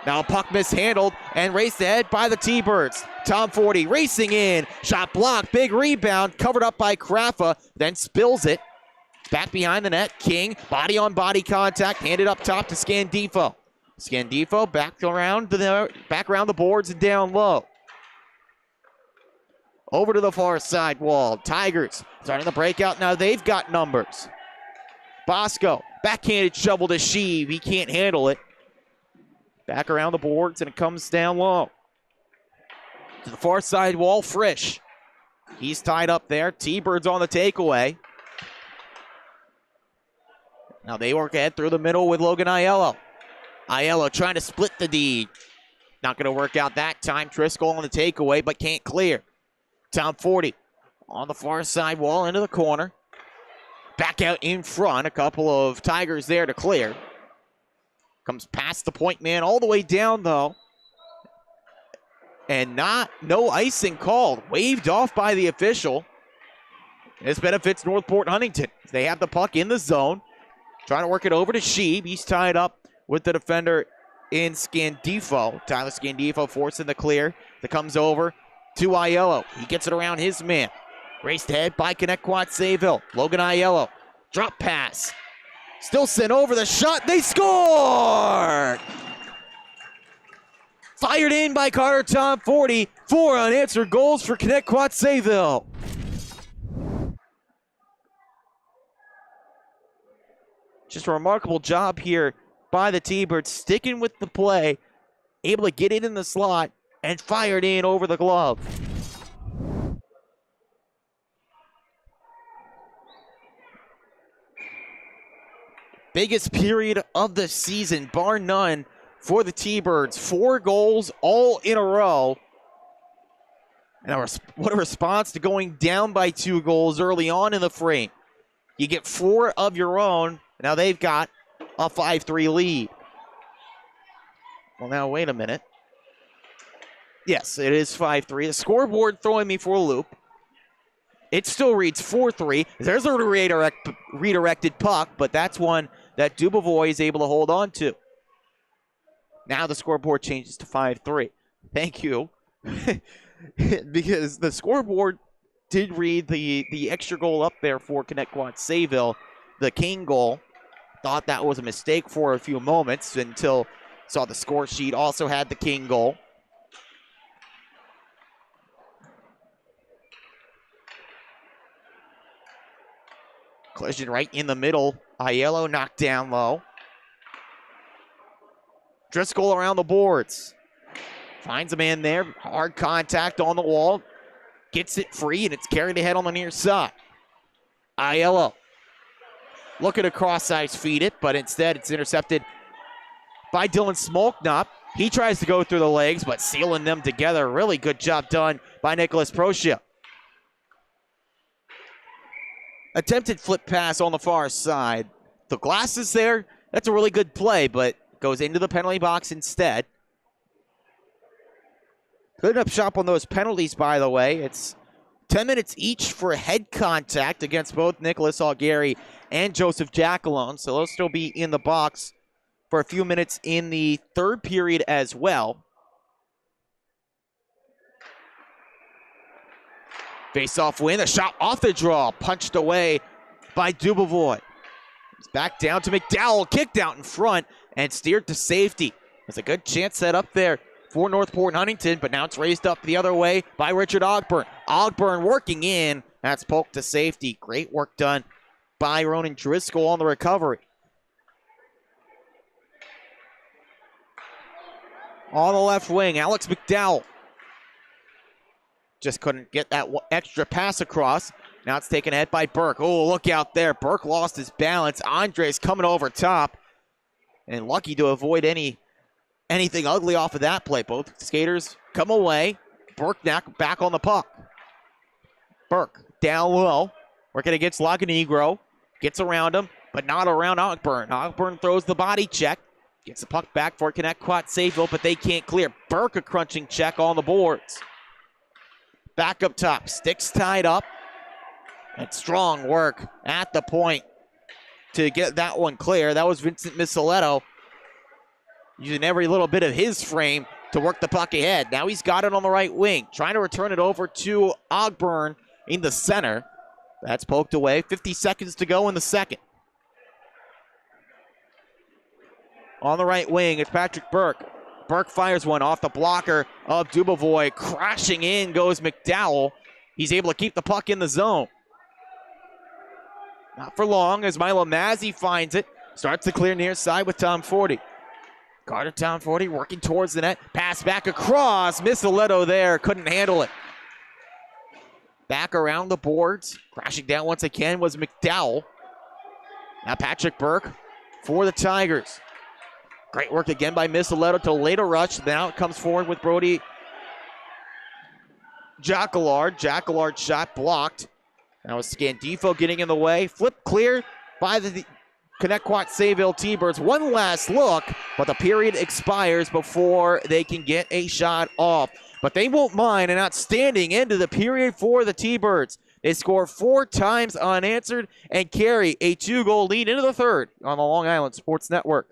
Now puck mishandled and raced ahead by the T-Birds. Tom Forty racing in. Shot blocked. Big rebound. Covered up by Kraffa. Then spills it. Back behind the net. King. Body on body contact. Handed up top to Scandifo. Scandifo back around the boards and down low. Over to the far side wall. Tigers starting the breakout. Now they've got numbers. Bosco. Backhanded shovel to Sheeb. He can't handle it. Back around the boards, and it comes down low. To the far side wall, Frisch. He's tied up there. T-Birds on the takeaway. Now they work ahead through the middle with Logan Aiello. Aiello trying to split the D. Not going to work out that time. Driscoll on the takeaway, but can't clear. Tom Forty on the far side wall into the corner. Back out in front. A couple of Tigers there to clear. Comes past the point man all the way down, though. And no icing called. Waved off by the official. This benefits Northport Huntington. They have the puck in the zone. Trying to work it over to Sheeb. He's tied up with the defender in Scandifo. Tyler Scandifo forcing the clear. That comes over to Aiello. He gets it around his man. Raced ahead by Connetquot Sayville. Logan Aiello. Drop pass. Still sent over the shot. They score! Fired in by Carter Tom Forty. 4 unanswered goals for Connetquot Sayville. Just a remarkable job here by the T-Birds, sticking with the play, able to get it in the slot, and fired in over the glove. Biggest period of the season, bar none, for the T-Birds. 4 goals all in a row. And what a response to going down by 2 goals early on in the frame. You get 4 of your own. Now they've got a 5-3 lead. Well, now, wait a minute. Yes, it is 5-3. The scoreboard throwing me for a loop. It still reads 4-3. There's a redirected puck, but that's one that Dubovoy is able to hold on to. Now the scoreboard changes to 5-3. Thank you. Because the scoreboard did read the extra goal up there for Connetquot Sayville, the King goal. Thought that was a mistake for a few moments until saw the score sheet also had the King goal. Collision right in the middle. Aiello knocked down low. Driscoll around the boards. Finds a man there. Hard contact on the wall. Gets it free, and it's carried ahead on the near side. Aiello looking to cross-ice feed it, but instead it's intercepted by Dylan Smolknop. He tries to go through the legs, but sealing them together. Really good job done by Nicholas Procia. Attempted flip pass on the far side. The glass is there. That's a really good play, but goes into the penalty box instead. Clearing up shop on those penalties, by the way. It's 10 minutes each for head contact against both Nicholas Algeri and Joseph Jackalone. So they'll still be in the box for a few minutes in the third period as well. Face-off win, a shot off the draw, punched away by Dubovoy. It's back down to McDowell, kicked out in front and steered to safety. There's a good chance set up there for Northport and Huntington, but now it's raised up the other way by Richard Ogburn. Ogburn working in, that's poked to safety. Great work done by Ronan Driscoll on the recovery. On the left wing, Alex McDowell. Just couldn't get that extra pass across. Now it's taken ahead by Burke. Oh, look out there. Burke lost his balance. Andres coming over top. And lucky to avoid anything ugly off of that play. Both skaters come away. Burke now back on the puck. Burke down low. Working against Laganegro. Gets around him, but not around Ogburn. Ogburn throws the body check. Gets the puck back for Connetquot Sayville, but they can't clear. Burke a crunching check on the boards. Back up top, sticks tied up. And strong work at the point to get that one clear. That was Vincent Misoletto using every little bit of his frame to work the puck ahead. Now he's got it on the right wing, trying to return it over to Ogburn in the center. That's poked away. 50 seconds to go in the second. On the right wing, it's Patrick Burke. Burke fires one off the blocker of Dubovoy. Crashing in goes McDowell. He's able to keep the puck in the zone. Not for long as Milo Mazzi finds it. Starts to clear near side with Tom Forty. Carter Tom Forty working towards the net. Pass back across. Misoletto there. Couldn't handle it. Back around the boards. Crashing down once again was McDowell. Now Patrick Burke for the Tigers. Great work again by Misoletto to later rush. Now it comes forward with Brody Jackalard. Jackalard shot blocked. Now was Scandifo getting in the way. Flip clear by the Connetquot Sayville T-Birds. One last look, but the period expires before they can get a shot off. But they won't mind an outstanding end of the period for the T-Birds. They score 4 times unanswered and carry a 2-goal lead into the third on the Long Island Sports Network.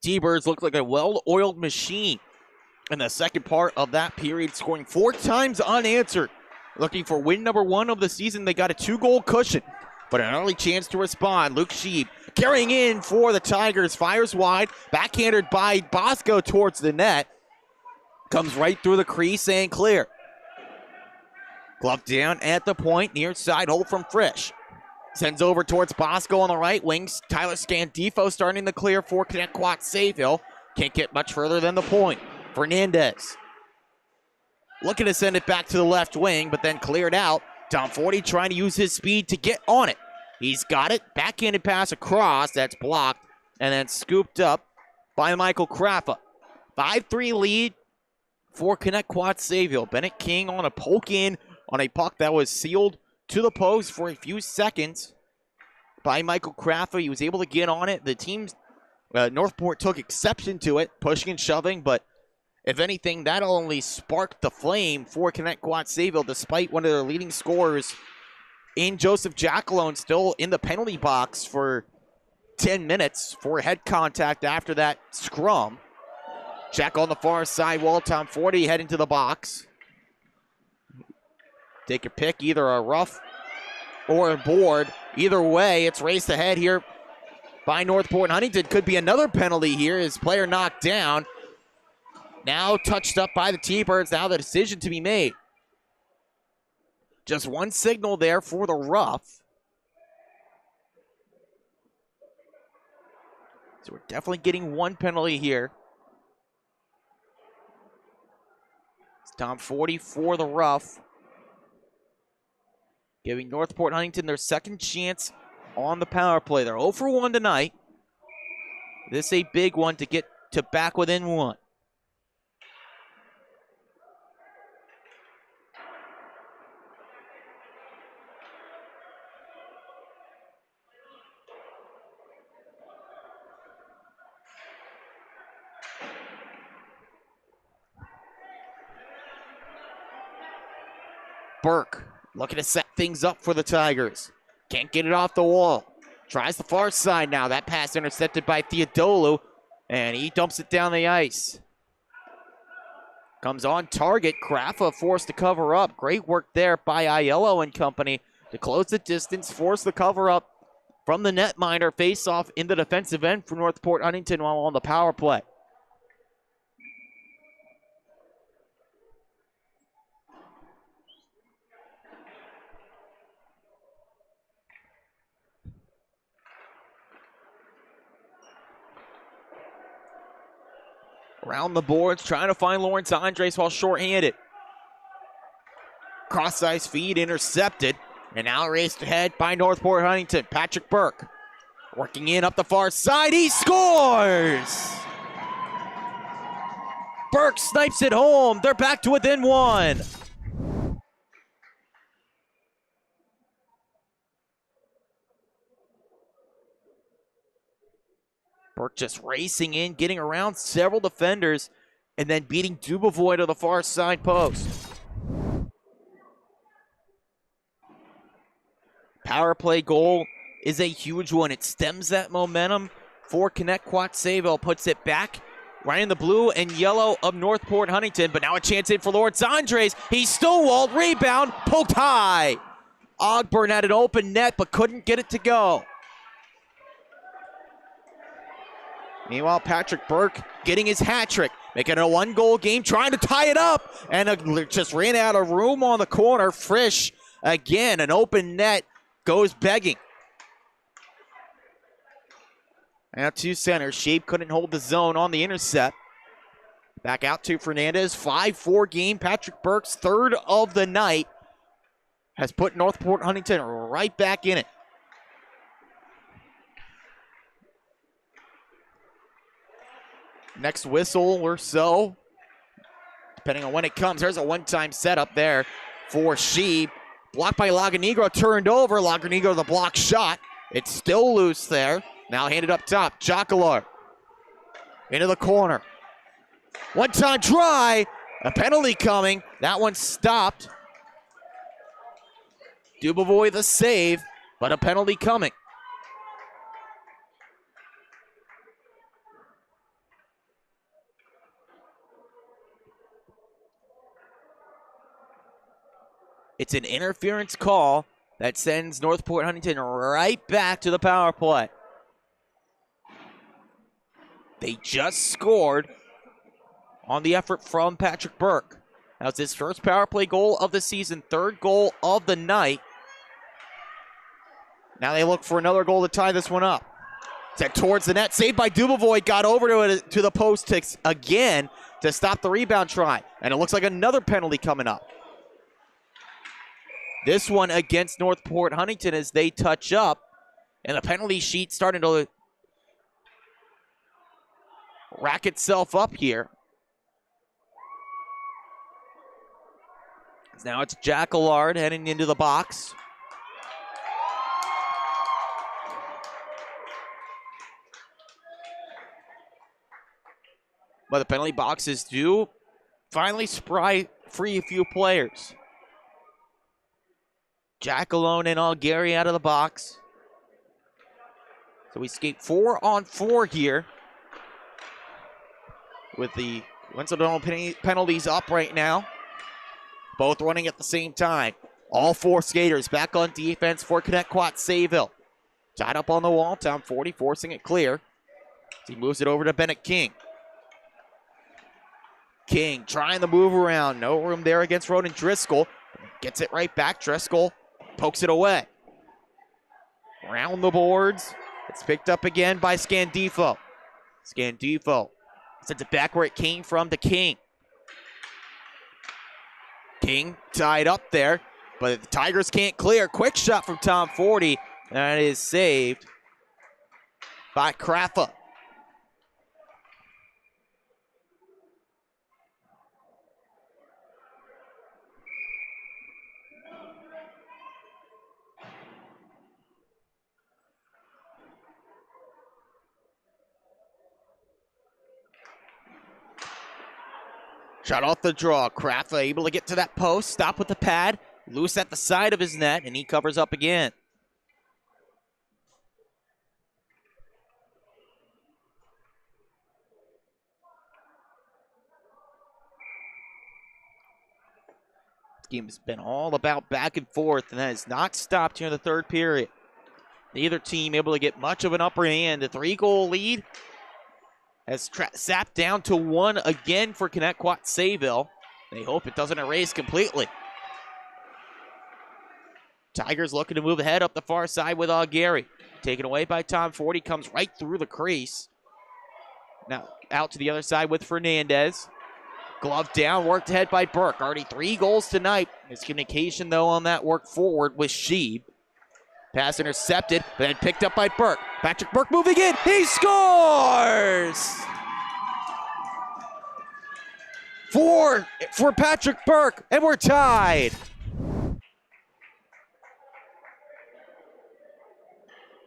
T-Birds look like a well-oiled machine in the second part of that period, scoring 4 times unanswered. Looking for win number 1 of the season. They got a 2-goal cushion, but an early chance to respond. Luke Sheeb carrying in for the Tigers, fires wide, backhanded by Bosco towards the net. Comes right through the crease and clear. Glove down at the point, near side hole from Frisch. Sends over towards Bosco on the right wings. Tyler Scandifo starting the clear for Connetquot Sayville. Can't get much further than the point. Fernandez looking to send it back to the left wing, but then cleared out. Tom Forty trying to use his speed to get on it. He's got it. Backhanded pass across. That's blocked. And then scooped up by Michael Craffa. 5-3 lead for Connetquot Sayville. Bennett King on a poke in on a puck that was sealed to the post for a few seconds by Michael Craffa. He was able to get on it. The team Northport took exception to it, pushing and shoving, but if anything, that only sparked the flame for Connetquot Sayville, despite one of their leading scorers in Joseph Jackalone still in the penalty box for 10 minutes for head contact after that scrum. Jack on the far side wall, Tom 40 heading to the box. Take your pick, either a rough or a board. Either way, it's raced ahead here by Northport. Huntington could be another penalty here. His player knocked down. Now touched up by the T-Birds. Now the decision to be made. Just one signal there for the rough. So we're definitely getting one penalty here. It's Tom 40 for the rough. Giving Northport Huntington their second chance on the power play. They're 0 for 1 tonight. This is a big one to get to back within one. Burke looking to set things up for the Tigers. Can't get it off the wall. Tries the far side now. That pass intercepted by Theodolu, and he dumps it down the ice. Comes on target. Kraffa forced to cover up. Great work there by Aiello and company to close the distance, force the cover up from the netminder. Face off in the defensive end for Northport Huntington while on the power play. Around the boards, trying to find Lawrence Andres while shorthanded. Cross-ice feed intercepted, and now raced ahead by Northport Huntington. Patrick Burke working in up the far side. He scores! Burke snipes it home. They're back to within one. Burke just racing in, getting around several defenders, and then beating Dubovoy to the far side post. Power play goal is a huge one. It stems that momentum for Connetquot Sayville, puts it back right in the blue and yellow of Northport Huntington, but now a chance in for Lawrence Andres. He's stonewalled, rebound, poked high. Ogburn had an open net, but couldn't get it to go. Meanwhile, Patrick Burke getting his hat trick, making it a one-goal game, trying to tie it up, and just ran out of room on the corner. Frisch, again, an open net, goes begging. Now to center. Shape couldn't hold the zone on the intercept. Back out to Fernandez. 5-4 game. Patrick Burke's third of the night has put Northport Huntington right back in it. Next whistle or so, depending on when it comes. There's a one-time setup there for Sheep. Blocked by Laganigro, turned over. Laganigro, the block shot. It's still loose there. Now handed up top. Jocular into the corner. One-time try. A penalty coming. That one stopped. Dubovoy the save, but a penalty coming. It's an interference call that sends Northport Huntington right back to the power play. They just scored on the effort from Patrick Burke. That was his first power play goal of the season, third goal of the night. Now they look for another goal to tie this one up. Set towards the net, saved by Dubovoy, got over to the post again to stop the rebound try. And it looks like another penalty coming up. This one against Northport Huntington as they touch up, and the penalty sheet starting to rack itself up here. Now it's Jack Allard heading into the box. But the penalty boxes do finally free a few players. Jack alone and Algary out of the box. So we skate 4-on-4 here with the coincidental penalties up right now. Both running at the same time. All four skaters back on defense for Connetquot Sayville. Tied up on the wall, Tom 40 forcing it clear. He moves it over to Bennett King. King trying to move around. No room there against Ronan Driscoll. Gets it right back. Driscoll pokes it away. Round the boards. It's picked up again by Scandifo. Scandifo sends it back where it came from to King. King tied up there, but the Tigers can't clear. Quick shot from Tom 40. That is saved by Kraffa. Shot off the draw. Kraffa able to get to that post. Stop with the pad. Loose at the side of his net, and he covers up again. This game has been all about back and forth, and that has not stopped here in the third period. Neither team able to get much of an upper hand. The 3-goal lead has sapped down to 1 again for Connetquot Sayville. They hope it doesn't erase completely. Tigers looking to move ahead up the far side with Gary. Taken away by Tom 40, comes right through the crease. Now out to the other side with Fernandez. Glove down, worked ahead by Burke. Already 3 goals tonight. Miscommunication though on that work forward with Sheeb. Pass intercepted, but then picked up by Burke. Patrick Burke moving in. He scores! For Patrick Burke, and we're tied.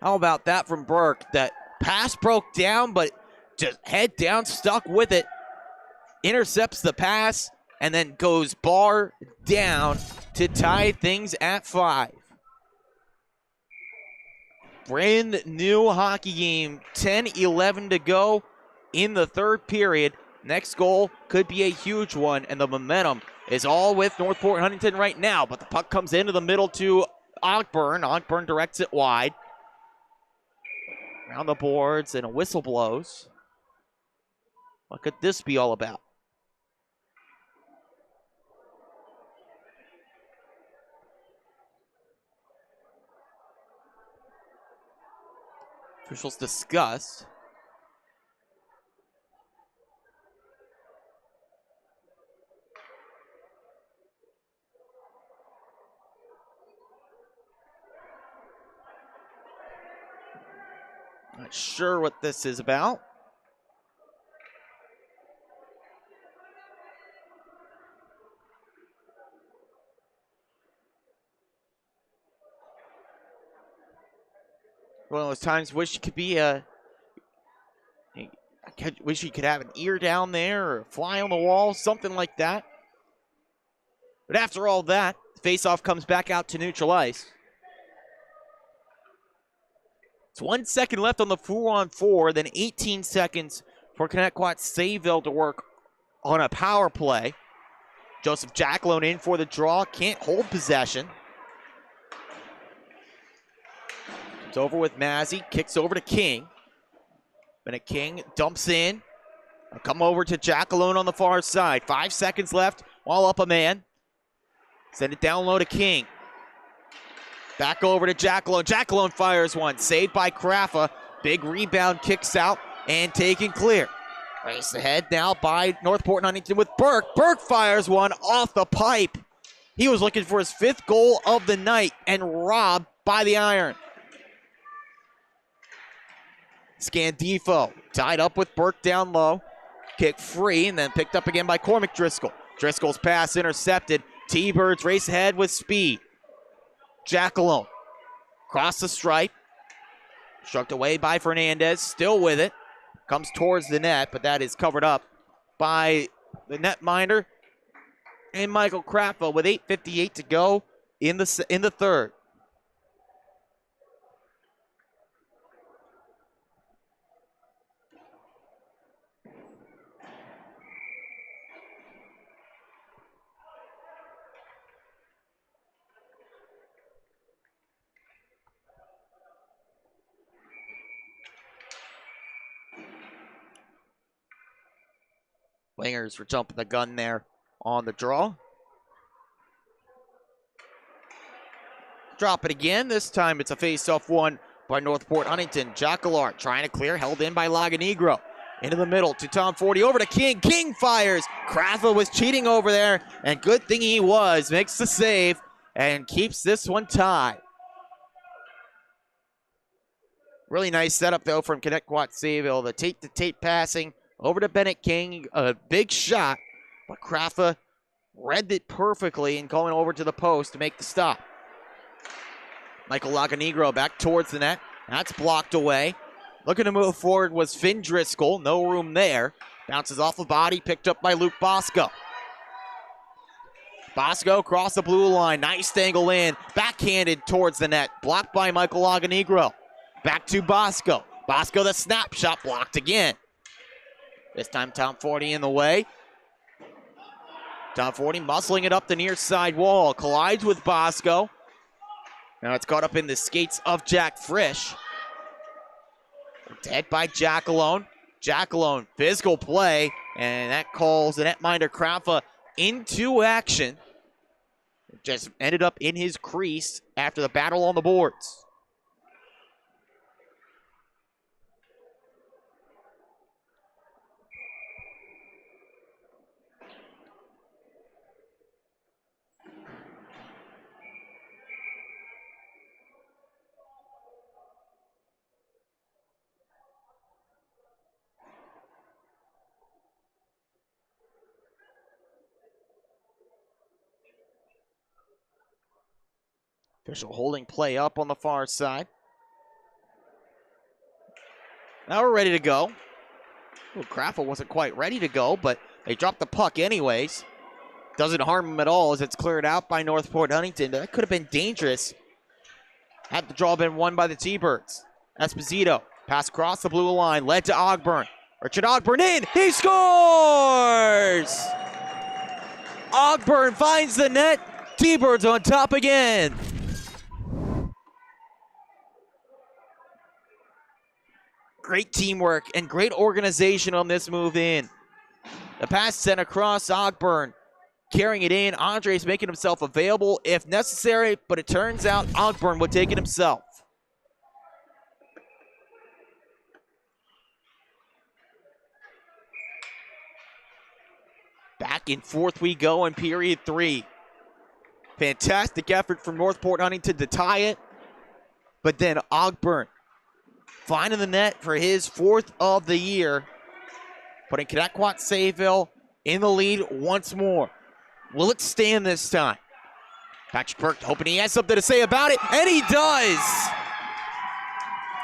How about that from Burke? That pass broke down, but just head down, stuck with it. Intercepts the pass, and then goes bar down to tie things at 5. Brand new hockey game, 10-11 to go in the third period. Next goal could be a huge one, and the momentum is all with Northport and Huntington right now, but the puck comes into the middle to Ogburn. Ogburn directs it wide. Around the boards, and a whistle blows. What could this be all about? Officials discuss. Not sure what this is about. One of those times wish you could be wish you could have an ear down there or a fly on the wall, something like that. But after all that, the faceoff comes back out to neutral ice. It's 1 second left on the 4-on-4, then 18 seconds for Connetquot Sayville to work on a power play. Joseph Jackalone in for the draw, can't hold possession. It's over with Mazzy, kicks over to King. Bennett King dumps in. Come over to Jackalone on the far side. 5 seconds left, while up a man. Send it down low to King. Back over to Jackalone. Jackalone fires one. Saved by Kraffa. Big rebound, kicks out, and taken clear. Race ahead now by Northport and Huntington with Burke. Burke fires one off the pipe. He was looking for his 5th goal of the night and robbed by the iron. Scandifo tied up with Burke down low. Kick free and then picked up again by Cormac Driscoll. Driscoll's pass intercepted. T-Birds race ahead with speed. Jackalone cross the stripe. Struck away by Fernandez. Still with it. Comes towards the net, but that is covered up by the netminder and Michael Cratfa with 8:58 to go in the third. Wingers were jumping the gun there on the draw. Drop it again. This time it's a face-off one by Northport Huntington. Jacquelart trying to clear, held in by Laganegro. Into the middle to Tom 40, over to King. King fires. Cratfa was cheating over there, and good thing he was. Makes the save and keeps this one tied. Really nice setup, though, from Connetquot Sayville. The tape-to-tape passing over to Bennett King. A big shot, but Cratfa read it perfectly and going over to the post to make the stop. Michael Laganegro back towards the net. That's blocked away. Looking to move forward was Finn Driscoll. No room there. Bounces off the body, picked up by Luke Bosco. Bosco across the blue line. Nice angle in. Backhanded towards the net. Blocked by Michael Laganegro. Back to Bosco. Bosco the snapshot blocked again. This time Tom 40 in the way. Tom 40 muscling it up the near side wall. Collides with Bosco. Now it's caught up in the skates of Jack Frisch. Dead by Jackalone. Jackalone, physical play, and that calls the netminder Cratfa into action. Just ended up in his crease after the battle on the boards. Official holding play up on the far side. Now we're ready to go. Well, Cratfa wasn't quite ready to go, but they dropped the puck anyways. Doesn't harm them at all as it's cleared out by Northport Huntington. That could have been dangerous had the draw been won by the T-Birds. Esposito, pass across the blue line, led to Ogburn. Richard Ogburn in, he scores! Ogburn finds the net. T-Birds on top again. Great teamwork and great organization on this move in. The pass sent across Ogburn. Carrying it in. Andre's making himself available if necessary, but it turns out Ogburn would take it himself. Back and forth we go in period 3. Fantastic effort from Northport Huntington to tie it, but then Ogburn finding the net for his 4th of the year, putting Connetquot Sayville in the lead once more. Will it stand this time? Patrick Burke hoping he has something to say about it, and he does!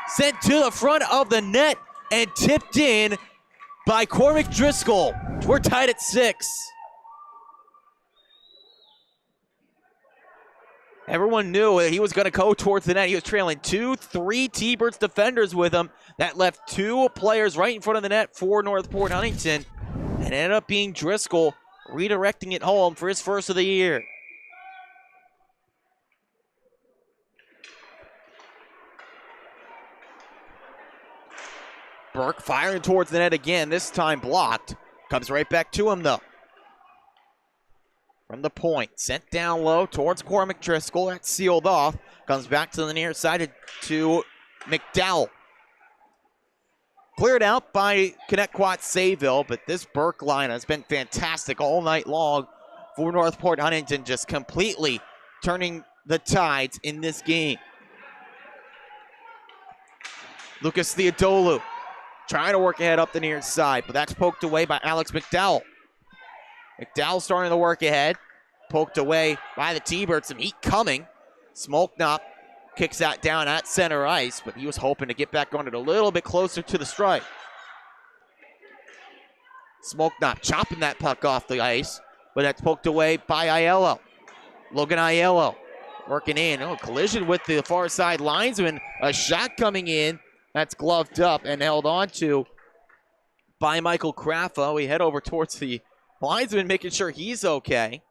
Sent to the front of the net and tipped in by Cormac Driscoll. We're tied at 6. Everyone knew that he was going to go towards the net. He was trailing 2-3 T-Birds defenders with him. That left 2 players right in front of the net for Northport Huntington. And it ended up being Driscoll redirecting it home for his 1st of the year. Burke firing towards the net again, this time blocked. Comes right back to him though. From the point, sent down low towards Cormac Driscoll. That's sealed off. Comes back to the near side to McDowell. Cleared out by Connetquot Sayville, but this Burke line has been fantastic all night long for Northport Huntington, just completely turning the tides in this game. Lucas Theodolu trying to work ahead up the near side, but that's poked away by Alex McDowell. McDowell starting to work ahead. Poked away by the T-Birds. Some heat coming. Smolknop kicks that down at center ice, but he was hoping to get back on it a little bit closer to the strike. Smoke not chopping that puck off the ice, but that's poked away by Aiello. Logan Aiello working in. Oh, collision with the far side linesman. A shot coming in. That's gloved up and held on to by Michael Craffa. We head over towards the linesman, making sure he's okay.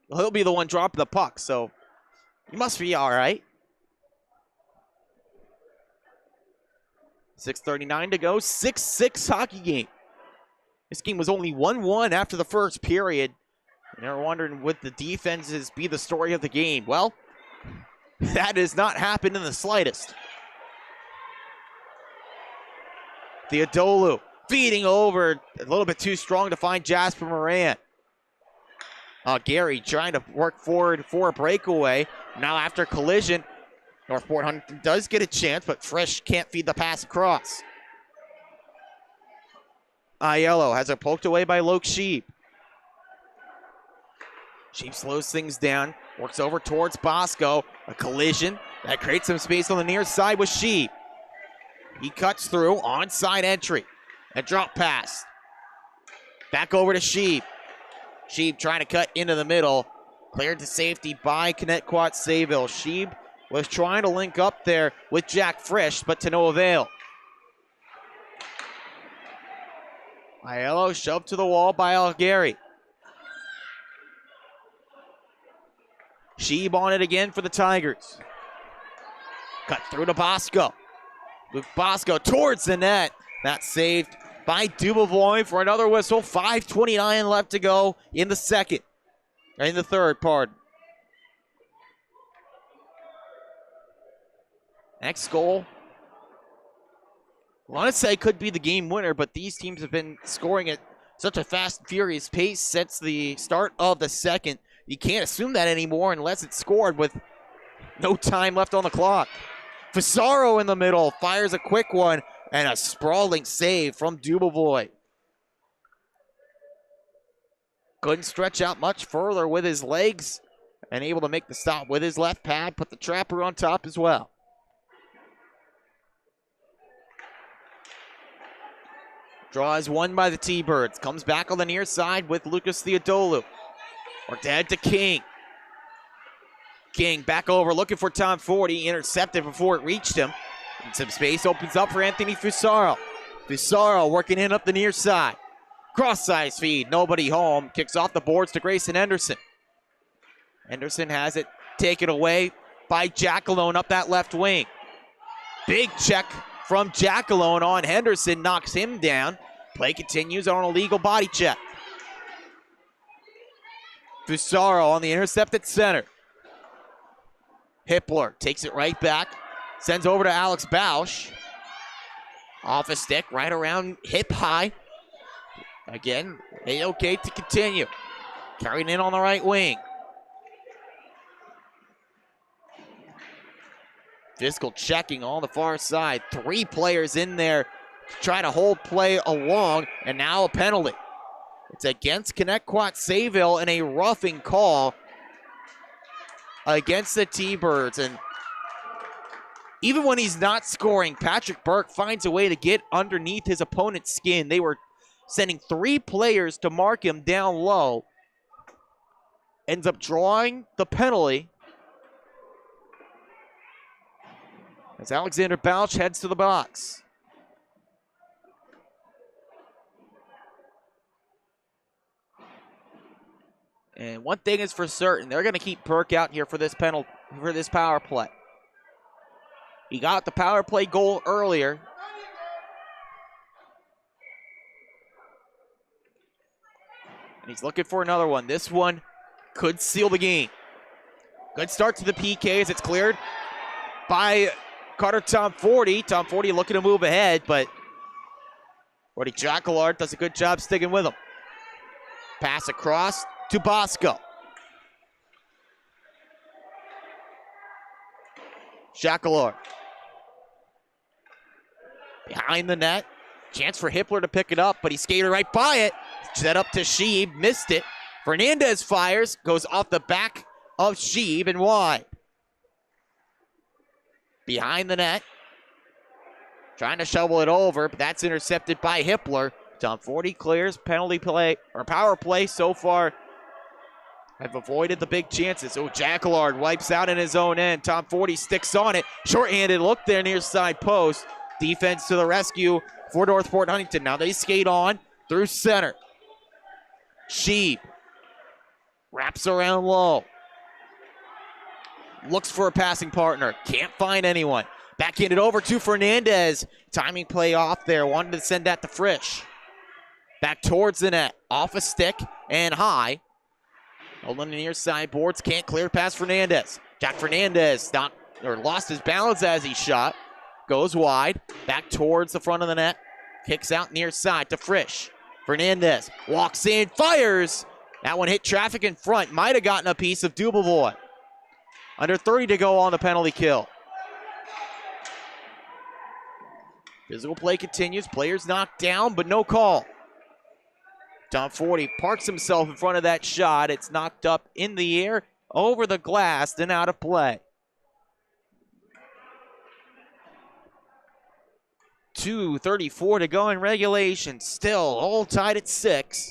He'll be the one dropping the puck, so he must be all right. 6:39 to go. 6-6 hockey game. This game was only 1-1 after the first period. And they're wondering, would the defenses be the story of the game? Well, that has not happened in the slightest. Theodolu feeding over, a little bit too strong to find Jasper Moran. Gary trying to work forward for a breakaway. Now after collision, Northport Huntington does get a chance, but Frisch can't feed the pass across. Aiello has it poked away by Loke Sheep. Sheep slows things down, works over towards Bosco. A collision that creates some space on the near side with Sheep. He cuts through, onside entry. A drop pass. Back over to Sheep. Sheep trying to cut into the middle. Cleared to safety by Connetquot Sayville. Sheep was trying to link up there with Jack Frisch, but to no avail. Aiello shoved to the wall by Algary. Sheep on it again for the Tigers. Cut through to Bosco. With Bosco towards the net. That's saved by Dubovoy for another whistle. 5:29 left to go in the second. In the third, pardon. Next goal, I want to say could be the game winner, but these teams have been scoring at such a fast and furious pace since the start of the second. You can't assume that anymore unless it's scored with no time left on the clock. Fissaro in the middle fires a quick one and a sprawling save from Dubovoy. Couldn't stretch out much further with his legs and able to make the stop with his left pad, put the trapper on top as well. Draw is won by the T-Birds. Comes back on the near side with Lucas Theodolu. Worked ahead to King. King back over, looking for Tom Forty. Intercepted before it reached him. And some space opens up for Anthony Fusaro. Fusaro working in up the near side. Cross-size feed, nobody home. Kicks off the boards to Grayson Henderson. Henderson has it taken away by Jackalone up that left wing. Big check from Jackalone on Henderson, knocks him down. Play continues on a legal body check. Fusaro on the intercept at center. Hippler takes it right back. Sends over to Alex Bausch. Off a stick, right around hip high. Again, A-OK to continue. Carried in on the right wing. Fiscal checking on the far side. 3 players in there to try to hold play along, and now a penalty. It's against Connetquot Sayville and a roughing call against the T-Birds. And even when he's not scoring, Patrick Burke finds a way to get underneath his opponent's skin. They were sending 3 players to mark him down low. Ends up drawing the penalty as Alexander Bausch heads to the box. And one thing is for certain, they're going to keep Burke out here for this penalty, for this power play. He got the power play goal earlier. And he's looking for another one. This one could seal the game. Good start to the PK as it's cleared by Carter Tom Forty. Tom Forty looking to move ahead, but Roddy Jacquelart does a good job sticking with him. Pass across to Bosco. Jacquelart. Behind the net. Chance for Hippler to pick it up, but he skated right by it. Set up to Sheeb, missed it. Fernandez fires, goes off the back of Sheeb and wide. Behind the net. Trying to shovel it over, but that's intercepted by Hippler. Top 40 clears, penalty play, or power play so far. Have avoided the big chances. Oh, Jacquelard wipes out in his own end. Top 40 sticks on it. Short-handed look there near side post. Defense to the rescue for Northport Huntington. Now they skate on through center. Sheeb wraps around low. Looks for a passing partner. Can't find anyone. Backhanded over to Fernandez. Timing play off there. Wanted to send that to Frisch. Back towards the net. Off a stick and high. Holding the near side boards. Can't clear past Fernandez. Jack Fernandez lost his balance as he shot. Goes wide. Back towards the front of the net. Kicks out near side to Frisch. Fernandez walks in. Fires. That one hit traffic in front. Might have gotten a piece of Dubovoy. Under 30 to go on the penalty kill. Physical play continues. Players knocked down, but no call. Top 40 parks himself in front of that shot. It's knocked up in the air, over the glass, then out of play. 2:34 to go in regulation. Still all tied at 6.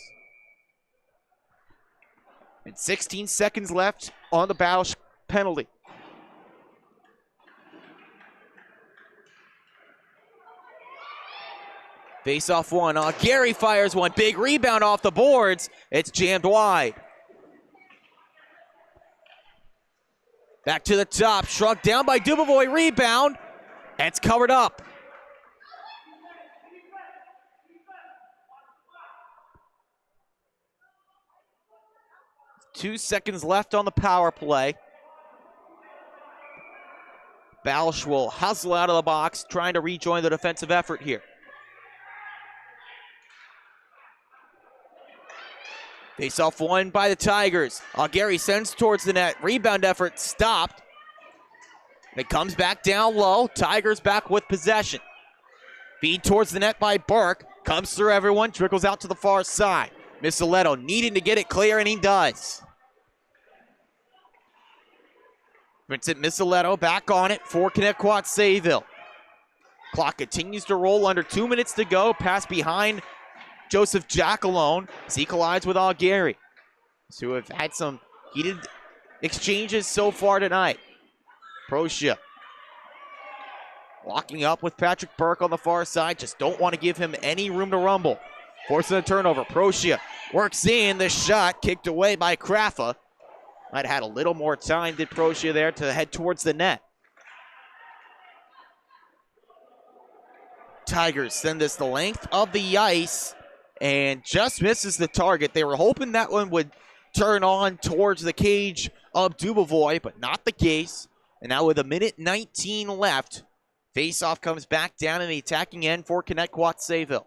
And 16 seconds left on the Bausch penalty. Face off one. Gary fires one. Big rebound off the boards. It's jammed wide. Back to the top. Shrugged down by Dubovoy. Rebound. It's covered up. Two seconds left on the power play. Bausch will hustle out of the box, trying to rejoin the defensive effort here. Face off one by the Tigers. Gary sends towards the net. Rebound effort stopped. It comes back down low. Tigers back with possession. Feed towards the net by Burke. Comes through everyone. Trickles out to the far side. Misaletto needing to get it clear, and he does. Vincent Misaletto back on it for Connetquot Sayville. Clock continues to roll. Under 2 minutes to go. Pass behind Joseph Jack alone as he collides with Gary, who have had some heated exchanges so far tonight. Procia locking up with Patrick Burke on the far side. Just don't want to give him any room to rumble. Forcing a turnover. Procia works in. The shot kicked away by Kraffa. Might have had a little more time, did Procia there, to head towards the net. Tigers send this the length of the ice and just misses the target. They were hoping that one would turn on towards the cage of Dubovoy, but not the case. And now with 1:19 left, faceoff comes back down in the attacking end for Connetquot Sayville.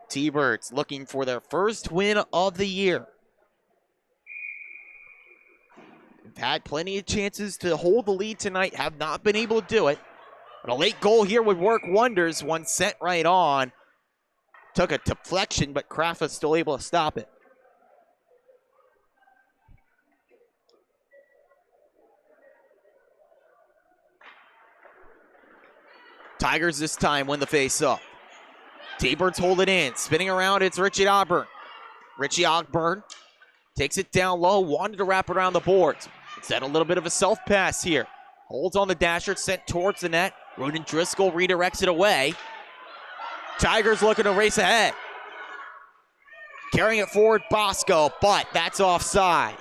T-Birds looking for their first win of the year. They've had plenty of chances to hold the lead tonight, have not been able to do it. But a late goal here would work wonders. One sent right on. Took a deflection, but Kraffa still able to stop it. Tigers this time win the face-off. T-Birds hold it in. Spinning around, it's Richie Ogburn. Richie Ogburn takes it down low. Wanted to wrap around the boards. Instead, a little bit of a self-pass here. Holds on the dasher, sent towards the net. Roden Driscoll redirects it away. Tigers looking to race ahead. Carrying it forward, Bosco, but that's offside.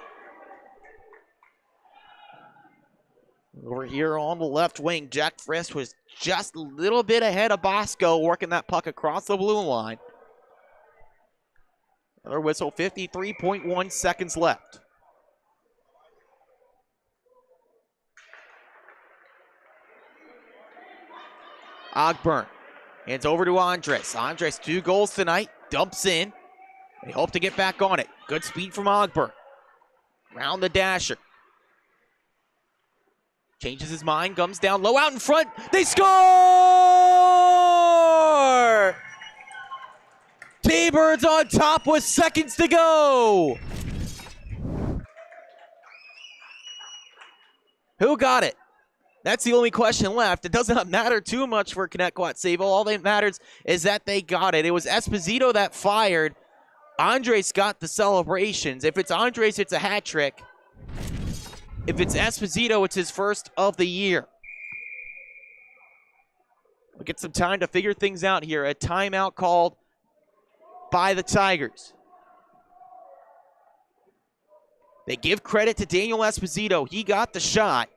Over here on the left wing, Jack Frisch was just a little bit ahead of Bosco, working that puck across the blue line. Another whistle, 53.1 seconds left. Ogburn hands over to Andres. Andres, 2 goals tonight, dumps in. They hope to get back on it. Good speed from Ogburn. Round the dasher. Changes his mind, comes down low out in front. They score! T-Birds on top with seconds to go. Who got it? That's the only question left. It does not matter too much for Connetquot Sayville. All that matters is that they got it. It was Esposito that fired. Andres got the celebrations. If it's Andres, it's a hat trick. If it's Esposito, it's his first of the year. We'll get some time to figure things out here. A timeout called by the Tigers. They give credit to Daniel Esposito. He got the shot.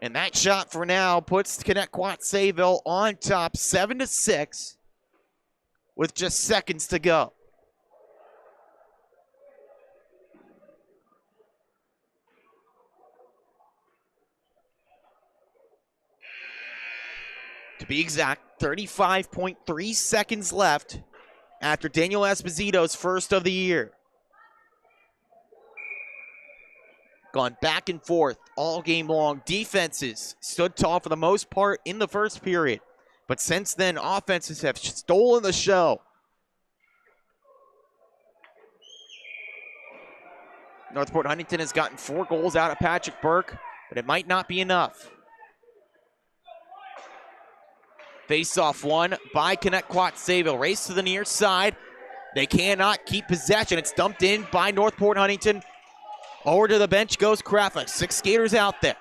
And that shot for now puts Connetquot Sayville on top 7-6 with just seconds to go. To be exact, 35.3 seconds left after Daniel Esposito's first of the year. Gone back and forth all game long. Defenses stood tall for the most part in the first period. But since then, offenses have stolen the show. Northport Huntington has gotten 4 goals out of Patrick Burke, but it might not be enough. Face-off won by Connetquot Sayville. Race to the near side. They cannot keep possession. It's dumped in by Northport Huntington. Over to the bench goes Kraft. 6 skaters out there.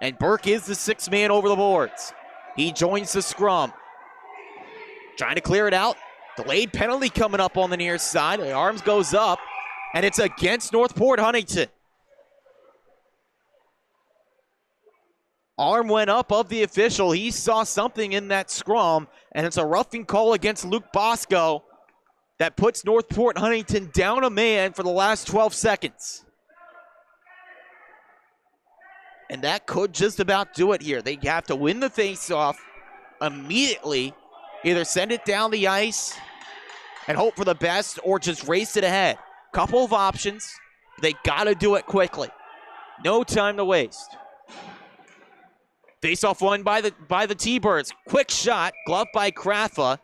And Burke is the 6th man over the boards. He joins the scrum. Trying to clear it out. Delayed penalty coming up on the near side. The arms goes up. And it's against Northport Huntington. Arm went up of the official. He saw something in that scrum. And it's a roughing call against Luke Bosco that puts Northport Huntington down a man for the last 12 seconds. And that could just about do it here. They have to win the faceoff immediately. Either send it down the ice and hope for the best or just race it ahead. Couple of options. They got to do it quickly. No time to waste. Faceoff won by the T-Birds. Quick shot, gloved by Krafa.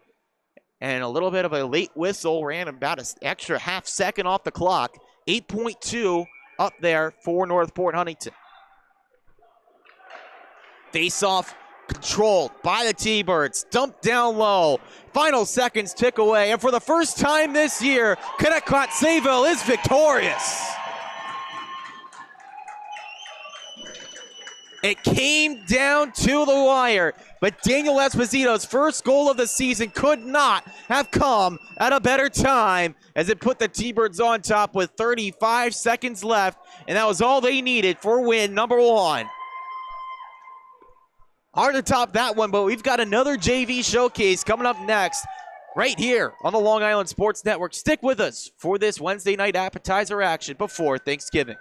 And a little bit of a late whistle. Ran about an extra half second off the clock. 8.2 up there for Northport Huntington. Face-off controlled by the T-Birds. Dumped down low. Final seconds tick away. And for the first time this year, Connetquot Sayville is victorious. It came down to the wire. But Daniel Esposito's first goal of the season could not have come at a better time as it put the T-Birds on top with 35 seconds left. And that was all they needed for win number 1. Hard to top that one, but we've got another JV showcase coming up next right here on the Long Island Sports Network. Stick with us for this Wednesday night appetizer action before Thanksgiving.